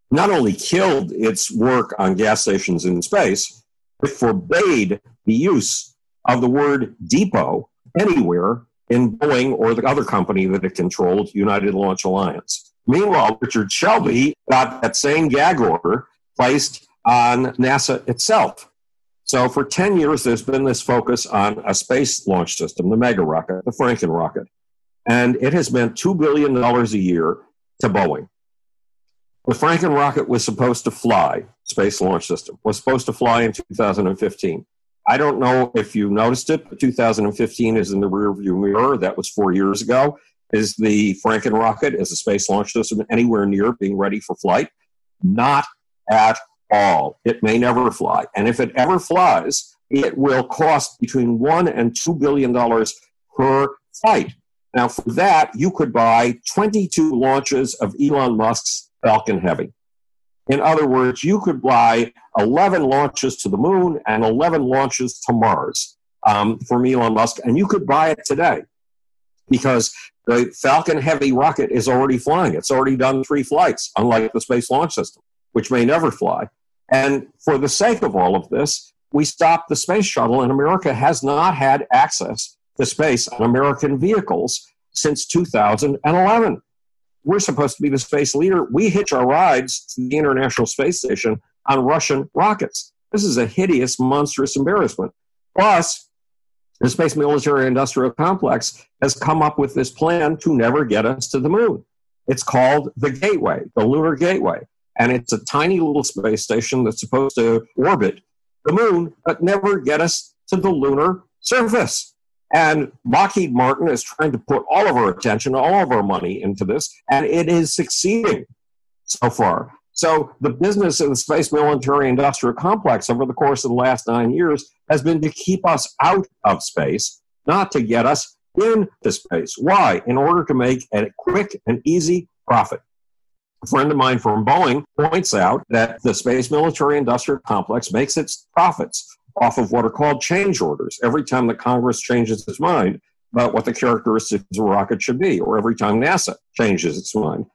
not only killed its work on gas stations in space, but forbade the use of the word depot anywhere in Boeing or the other company that it controlled, United Launch Alliance. Meanwhile, Richard Shelby got that same gag order placed on NASA itself. So for 10 years, there's been this focus on a space launch system, the mega rocket, the Franken rocket. And it has meant $2 billion a year to Boeing. The Franken rocket was supposed to fly, Space Launch System, was supposed to fly in 2015. I don't know if you noticed it, but 2015 is in the rearview mirror. That was 4 years ago. Is the Franken rocket, as a Space Launch System, anywhere near being ready for flight? Not at all. It may never fly. And if it ever flies, it will cost between $1 and $2 billion per flight. Now, for that, you could buy 22 launches of Elon Musk's Falcon Heavy. In other words, you could buy 11 launches to the moon and 11 launches to Mars from Elon Musk, and you could buy it today because the Falcon Heavy rocket is already flying. It's already done 3 flights, unlike the Space Launch System, which may never fly. And for the sake of all of this, we stopped the space shuttle, and America has not had access to space on American vehicles since 2011. We're supposed to be the space leader. We hitch our rides to the International Space Station on Russian rockets. This is a hideous, monstrous embarrassment. Plus, the space military industrial complex has come up with this plan to never get us to the moon. It's called the Gateway, the Lunar Gateway. And it's a tiny little space station that's supposed to orbit the moon, but never get us to the lunar surface. And Lockheed Martin is trying to put all of our attention, all of our money into this, and it is succeeding so far. So the business of the space military industrial complex over the course of the last 9 years has been to keep us out of space, not to get us into space. Why? In order to make a quick and easy profit. A friend of mine from Boeing points out that the space military industrial complex makes its profits off of what are called change orders. Every time the Congress changes its mind about what the characteristics of a rocket should be, or every time NASA changes its mind.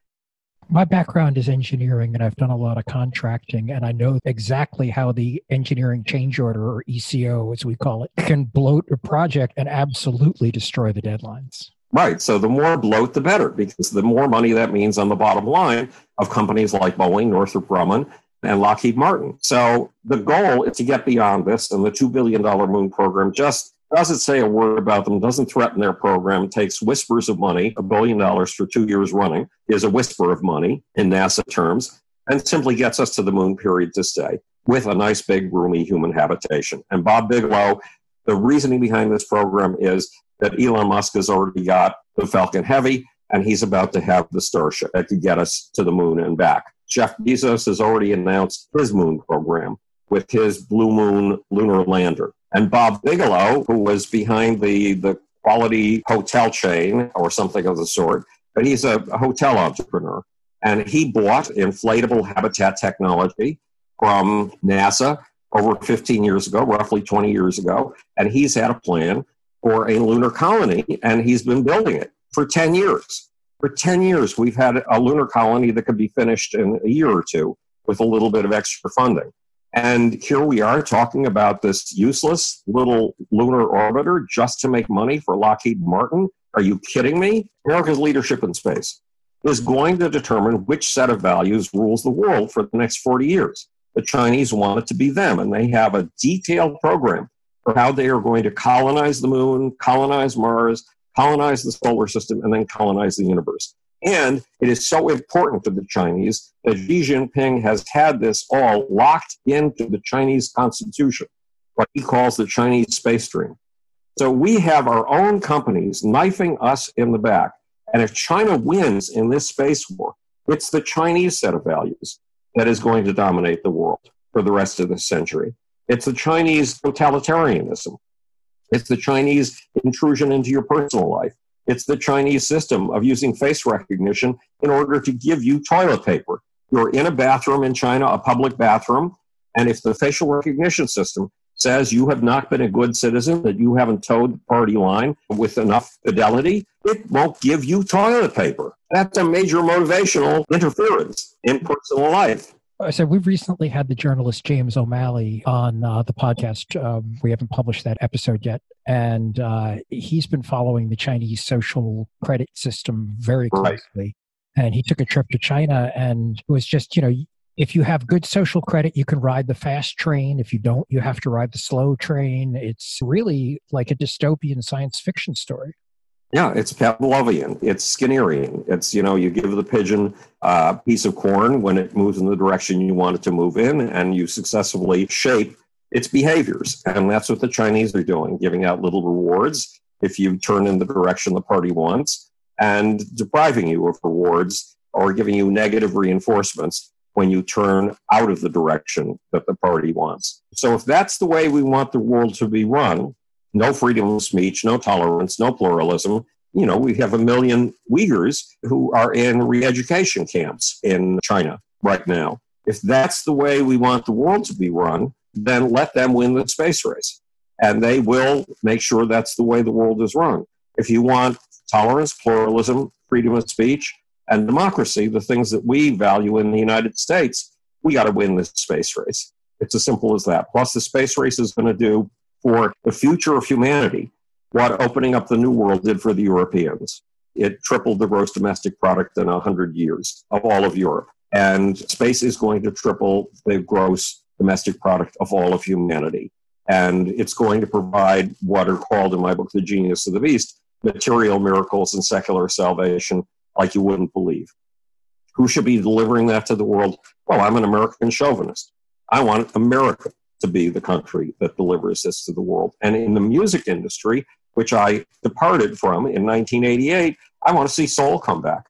My background is engineering, and I've done a lot of contracting, and I know exactly how the engineering change order, or ECO as we call it, can bloat a project and absolutely destroy the deadlines. Right. So the more bloat, the better, because the more money that means on the bottom line of companies like Boeing, Northrop Grumman, and Lockheed Martin. So the goal is to get beyond this, and the $2 billion moon program just doesn't say a word about them, doesn't threaten their program, takes whispers of money. $1 billion for 2 years running is a whisper of money in NASA terms, and simply gets us to the moon, period, to stay, with a nice, big, roomy human habitation. And Bob Bigelow, the reasoning behind this program is that Elon Musk has already got the Falcon Heavy, and he's about to have the Starship to get us to the moon and back. Jeff Bezos has already announced his moon program with his Blue Moon lunar lander. And Bob Bigelow, who was behind the quality hotel chain or something of the sort, but he's a hotel entrepreneur. And he bought inflatable habitat technology from NASA over 15 years ago, roughly 20 years ago. And he's had a plan for a lunar colony, and he's been building it for 10 years. For 10 years, we've had a lunar colony that could be finished in a year or two with a little bit of extra funding. And here we are talking about this useless little lunar orbiter just to make money for Lockheed Martin. Are you kidding me? America's leadership in space is going to determine which set of values rules the world for the next 40 years. The Chinese want it to be them, and they have a detailed program for how they are going to colonize the moon, colonize Mars, colonize the solar system, and then colonize the universe. And it is so important to the Chinese that Xi Jinping has had this all locked into the Chinese constitution, what he calls the Chinese space dream. So we have our own companies knifing us in the back. And if China wins in this space war, it's the Chinese set of values that is going to dominate the world for the rest of the century. It's the Chinese totalitarianism. It's the Chinese intrusion into your personal life. It's the Chinese system of using face recognition in order to give you toilet paper. You're in a bathroom in China, a public bathroom, and if the facial recognition system says you have not been a good citizen, that you haven't towed the party line with enough fidelity, it won't give you toilet paper. That's a major motivational interference in personal life. So we've recently had the journalist James O'Malley on the podcast. We haven't published that episode yet. And he's been following the Chinese social credit system very closely. Right. And he took a trip to China, and it was just, if you have good social credit, you can ride the fast train. If you don't, you have to ride the slow train. It's really like a dystopian science fiction story. Yeah, it's Pavlovian. It's Skinnerian. It's, you give the pigeon a piece of corn when it moves in the direction you want it to move in, and you successfully shape its behaviors. And that's what the Chinese are doing, giving out little rewards if you turn in the direction the party wants, and depriving you of rewards or giving you negative reinforcements when you turn out of the direction that the party wants. So if that's the way we want the world to be run, no freedom of speech, no tolerance, no pluralism. We have 1 million Uyghurs who are in re-education camps in China right now. If that's the way we want the world to be run, then let them win the space race. And they will make sure that's the way the world is run. If you want tolerance, pluralism, freedom of speech, and democracy, the things that we value in the United States, we got to win this space race. It's as simple as that. Plus, the space race is going to do for the future of humanity what opening up the New World did for the Europeans. It tripled the gross domestic product in 100 years of all of Europe. And space is going to triple the gross domestic product of all of humanity. And it's going to provide what are called in my book, The Genius of the Beast, material miracles and secular salvation like you wouldn't believe. Who should be delivering that to the world? Well, I'm an American chauvinist. I want America to be the country that delivers this to the world. And in the music industry, which I departed from in 1988, I want to see soul come back.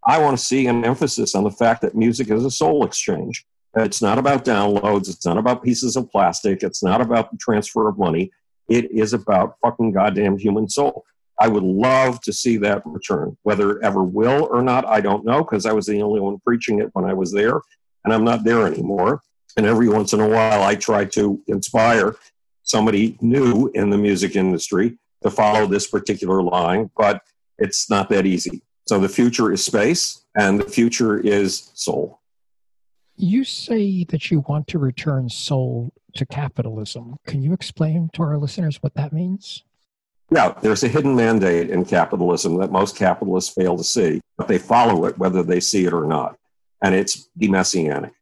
I want to see an emphasis on the fact that music is a soul exchange. It's not about downloads. It's not about pieces of plastic. It's not about the transfer of money. It is about fucking goddamn human soul. I would love to see that return. Whether it ever will or not, I don't know, because I was the only one preaching it when I was there, and I'm not there anymore. And every once in a while, I try to inspire somebody new in the music industry to follow this particular line, but it's not that easy. So the future is space, and the future is soul. You say that you want to return soul to capitalism. Can you explain to our listeners what that means? Yeah, there's a hidden mandate in capitalism that most capitalists fail to see, but they follow it whether they see it or not. And it's demessianic.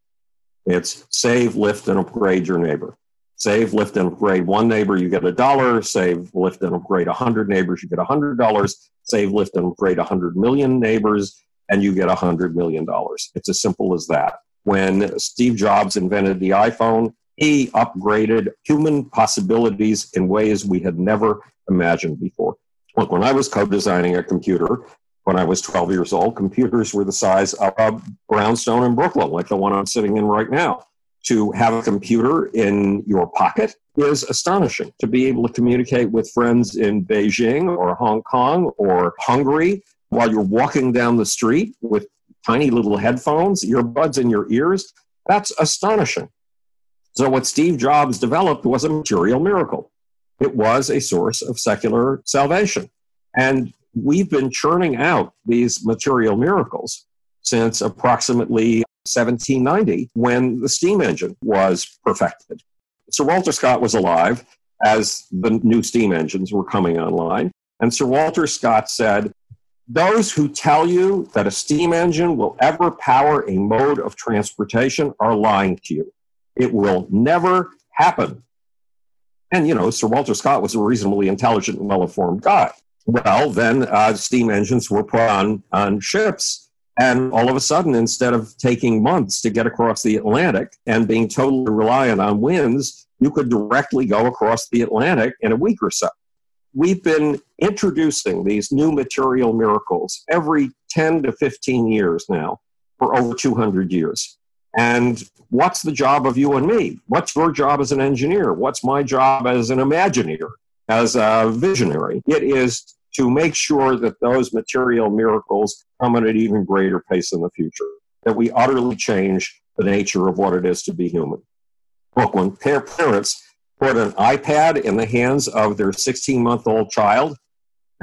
It's save, lift, and upgrade your neighbor. Save, lift, and upgrade one neighbor, you get $1. Save, lift, and upgrade 100 neighbors, you get $100. Save, lift, and upgrade 100 million neighbors, and you get $100 million. It's as simple as that. When Steve Jobs invented the iPhone, he upgraded human possibilities in ways we had never imagined before. Look, when I was co-designing a computer, when I was 12 years old, computers were the size of a brownstone in Brooklyn, like the one I'm sitting in right now. To have a computer in your pocket is astonishing. To be able to communicate with friends in Beijing or Hong Kong or Hungary while you're walking down the street with tiny little headphones, earbuds in your ears, that's astonishing. So what Steve Jobs developed was a material miracle. It was a source of secular salvation. And we've been churning out these material miracles since approximately 1790, when the steam engine was perfected. Sir Walter Scott was alive as the new steam engines were coming online. And Sir Walter Scott said, "Those who tell you that a steam engine will ever power a mode of transportation are lying to you. It will never happen." And, Sir Walter Scott was a reasonably intelligent and well-informed guy. Well, then steam engines were put on ships. And all of a sudden, instead of taking months to get across the Atlantic and being totally reliant on winds, you could directly go across the Atlantic in a week or so. We've been introducing these new material miracles every 10 to 15 years now for over 200 years. And what's the job of you and me? What's your job as an engineer? What's my job as an imagineer, as a visionary? It is to make sure that those material miracles come at an even greater pace in the future, that we utterly change the nature of what it is to be human. Look, when parents put an iPad in the hands of their 16-month-old child,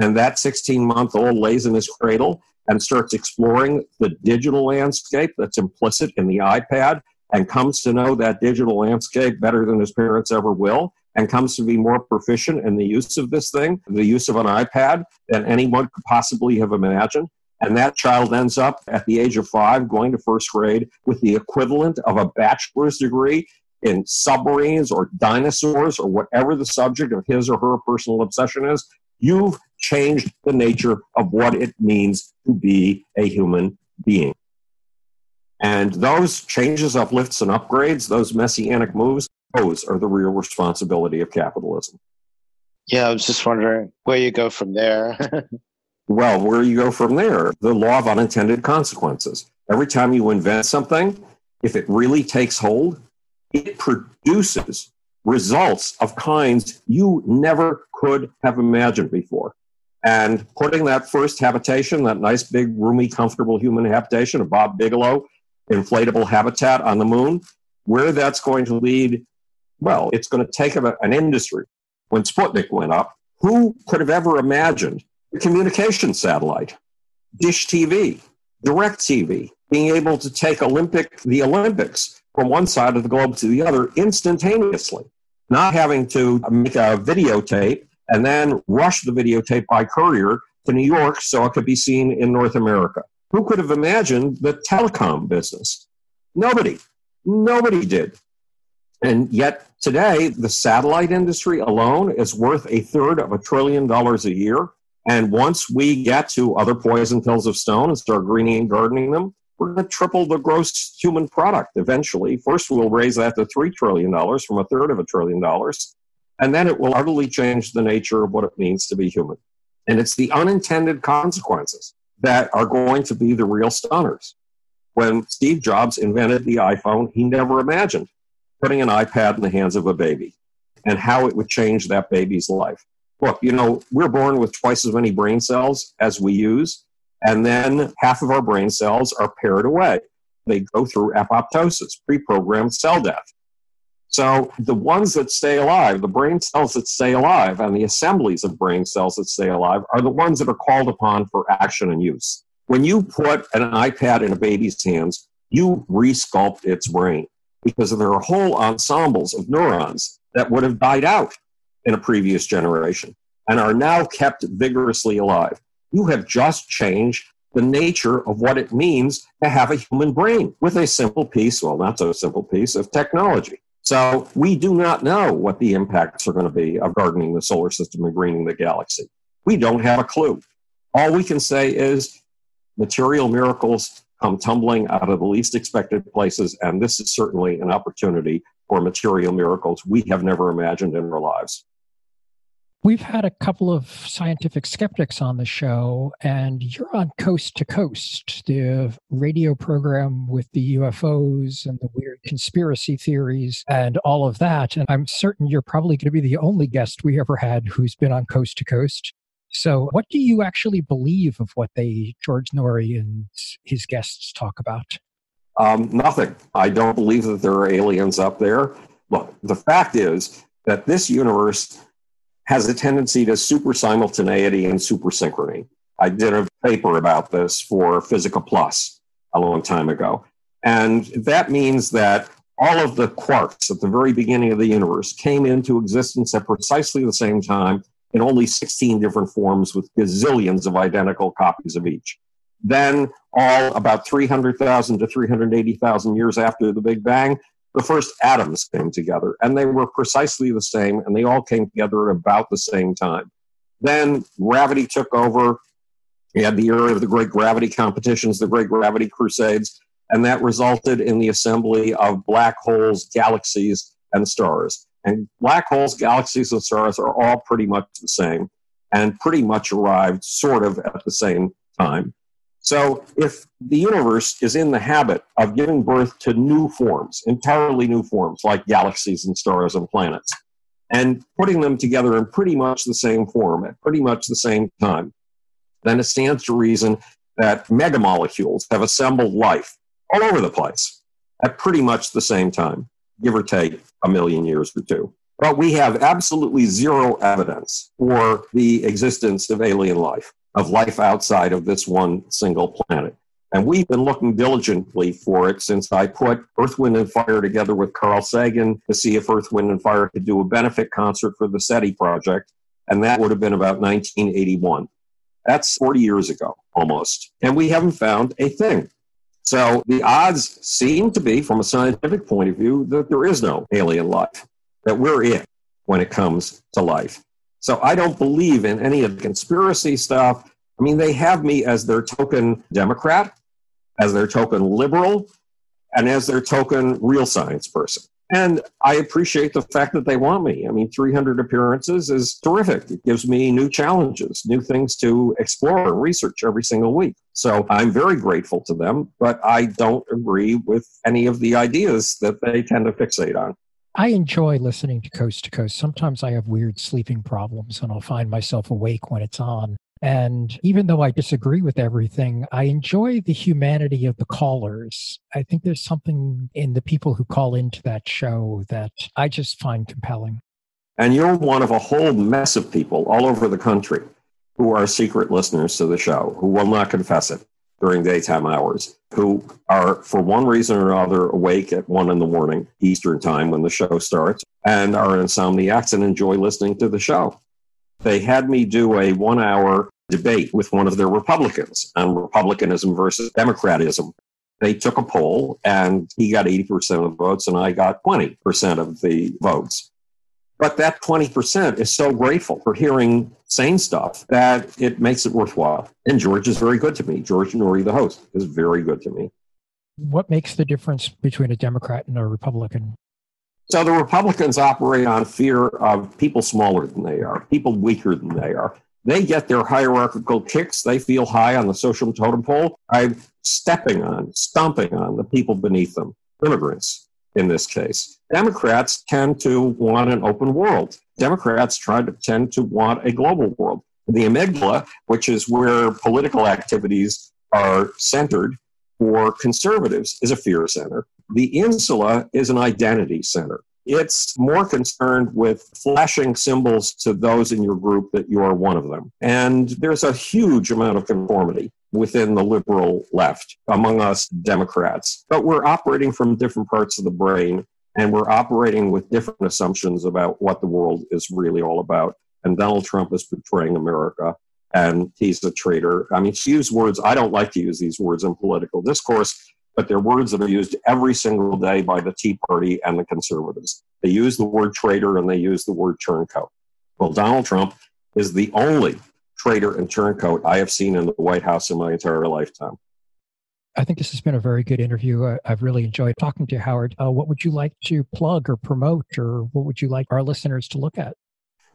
and that 16-month-old lays in his cradle and starts exploring the digital landscape that's implicit in the iPad and comes to know that digital landscape better than his parents ever will, and comes to be more proficient in the use of this thing, the use of an iPad, than anyone could possibly have imagined. And that child ends up at the age of 5 going to first grade with the equivalent of a bachelor's degree in submarines or dinosaurs or whatever the subject of his or her personal obsession is. You've changed the nature of what it means to be a human being. And those changes, uplifts, and upgrades, those messianic moves, those are the real responsibility of capitalism. Yeah, I was just wondering where you go from there. Well, where you go from there, the law of unintended consequences. Every time you invent something, if it really takes hold, it produces results of kinds you never could have imagined before. And putting that first habitation, that nice, big, roomy, comfortable human habitation, a Bob Bigelow inflatable habitat on the moon, where that's going to lead, well, it's going to take an industry. When Sputnik went up, who could have ever imagined a communication satellite, Dish TV, Direct TV, being able to take the Olympics from one side of the globe to the other instantaneously, not having to make a videotape and then rush the videotape by courier to New York so it could be seen in North America. Who could have imagined the telecom business? Nobody. Nobody did. And yet today, the satellite industry alone is worth $1/3 of $1 trillion a year. And once we get to other poison pills of stone and start greening and gardening them, we're going to triple the gross human product eventually. First, we'll raise that to $3 trillion from $1/3 of $1 trillion. And then it will utterly change the nature of what it means to be human. And it's the unintended consequences that are going to be the real stunners. When Steve Jobs invented the iPhone, he never imagined putting an iPad in the hands of a baby and how it would change that baby's life. Look, we're born with twice as many brain cells as we use, and then half of our brain cells are paired away. They go through apoptosis, pre-programmed cell death. So the ones that stay alive, the brain cells that stay alive, and the assemblies of brain cells that stay alive are the ones that are called upon for action and use. When you put an iPad in a baby's hands, you resculpt its brain because there are whole ensembles of neurons that would have died out in a previous generation and are now kept vigorously alive. You have just changed the nature of what it means to have a human brain with a simple piece, well, not so simple piece, of technology. So we do not know what the impacts are going to be of gardening the solar system and greening the galaxy. We don't have a clue. All we can say is material miracles come tumbling out of the least expected places, and this is certainly an opportunity for material miracles we have never imagined in our lives. We've had a couple of scientific skeptics on the show, and you're on Coast to Coast, the radio program with the UFOs and the weird conspiracy theories and all of that. And I'm certain you're probably going to be the only guest we ever had who's been on Coast to Coast. So what do you actually believe of what George Norrie and his guests talk about? Nothing. I don't believe that there are aliens up there. Look, the fact is that this universe has a tendency to super simultaneity and super synchrony. I did a paper about this for Physica Plus a long time ago. And that means that all of the quarks at the very beginning of the universe came into existence at precisely the same time in only 16 different forms with gazillions of identical copies of each. Then, all about 300,000 to 380,000 years after the Big Bang, the first atoms came together, and they were precisely the same, and they all came together at about the same time. Then gravity took over. You had the era of the great gravity competitions, the great gravity crusades, and that resulted in the assembly of black holes, galaxies, and stars. And black holes, galaxies, and stars are all pretty much the same, and pretty much arrived sort of at the same time. So if the universe is in the habit of giving birth to new forms, entirely new forms, like galaxies and stars and planets, and putting them together in pretty much the same form at pretty much the same time, then it stands to reason that megamolecules have assembled life all over the place at pretty much the same time, give or take a million years or two. But we have absolutely zero evidence for the existence of alien life, of life outside of this one single planet. And we've been looking diligently for it since I put Earth, Wind, and Fire together with Carl Sagan to see if Earth, Wind, and Fire could do a benefit concert for the SETI project. And that would have been about 1981. That's 40 years ago, almost. And we haven't found a thing. So the odds seem to be, from a scientific point of view, that there is no alien life, that we're it when it comes to life. So I don't believe in any of the conspiracy stuff. I mean, they have me as their token Democrat, as their token liberal, and as their token real science person. And I appreciate the fact that they want me. I mean, 300 appearances is terrific. It gives me new challenges, new things to explore and research every single week. So I'm very grateful to them, but I don't agree with any of the ideas that they tend to fixate on. I enjoy listening to Coast to Coast. Sometimes I have weird sleeping problems and I'll find myself awake when it's on. And even though I disagree with everything, I enjoy the humanity of the callers. I think there's something in the people who call into that show that I just find compelling. And you're one of a whole mess of people all over the country who are secret listeners to the show, who will not confess it during daytime hours, who are, for one reason or another, awake at 1 a.m. Eastern time when the show starts, and are insomniacs and enjoy listening to the show. They had me do a 1-hour debate with one of their Republicans on Republicanism versus Democratism. They took a poll, and he got 80% of the votes, and I got 20% of the votes. But that 20% is so grateful for hearing sane stuff that it makes it worthwhile. And George is very good to me. George Nori, the host, is very good to me. What makes the difference between a Democrat and a Republican? So the Republicans operate on fear of people smaller than they are, people weaker than they are. They get their hierarchical kicks. They feel high on the social totem pole by stomping on the people beneath them, immigrants in this case. Democrats tend to want an open world. Democrats tend to want a global world. The amygdala, which is where political activities are centered for conservatives, is a fear center. The insula is an identity center. It's more concerned with flashing symbols to those in your group that you are one of them. And there's a huge amount of conformity within the liberal left among us Democrats. But we're operating from different parts of the brain, and we're operating with different assumptions about what the world is really all about. And Donald Trump is betraying America, and he's a traitor. I mean, to use words, I don't like to use these words in political discourse, but they're words that are used every single day by the Tea Party and the conservatives. They use the word traitor and they use the word turncoat. Well, Donald Trump is the only traitor and turncoat I have seen in the White House in my entire lifetime. I think this has been a very good interview. I've really enjoyed talking to you, Howard. What would you like to plug or promote, or what would you like our listeners to look at?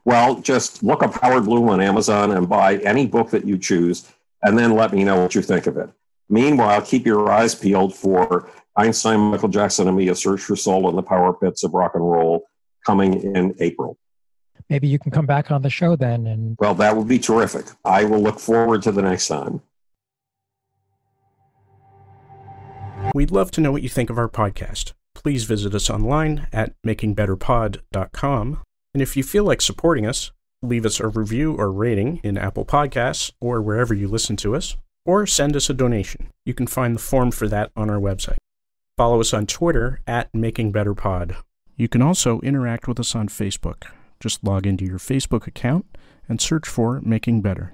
Well, just look up Howard Bloom on Amazon and buy any book that you choose, and then let me know what you think of it. Meanwhile, keep your eyes peeled for Einstein, Michael Jackson, and Me, A Search for Soul in the Power Pits of Rock and Roll coming in April. Maybe you can come back on the show then. And well, that would be terrific. I will look forward to the next time. We'd love to know what you think of our podcast. Please visit us online at makingbetterpod.com. And if you feel like supporting us, leave us a review or rating in Apple Podcasts or wherever you listen to us, or send us a donation. You can find the form for that on our website. Follow us on Twitter at makingbetterpod. You can also interact with us on Facebook. Just log into your Facebook account and search for Making Better.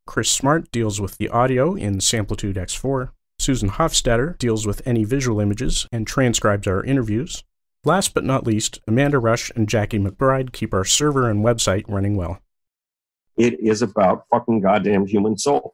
Chris Smart deals with the audio in Samplitude X4. Susan Hofstetter deals with any visual images and transcribes our interviews. Last but not least, Amanda Rush and Jackie McBride keep our server and website running well. It is about fucking goddamn human soul.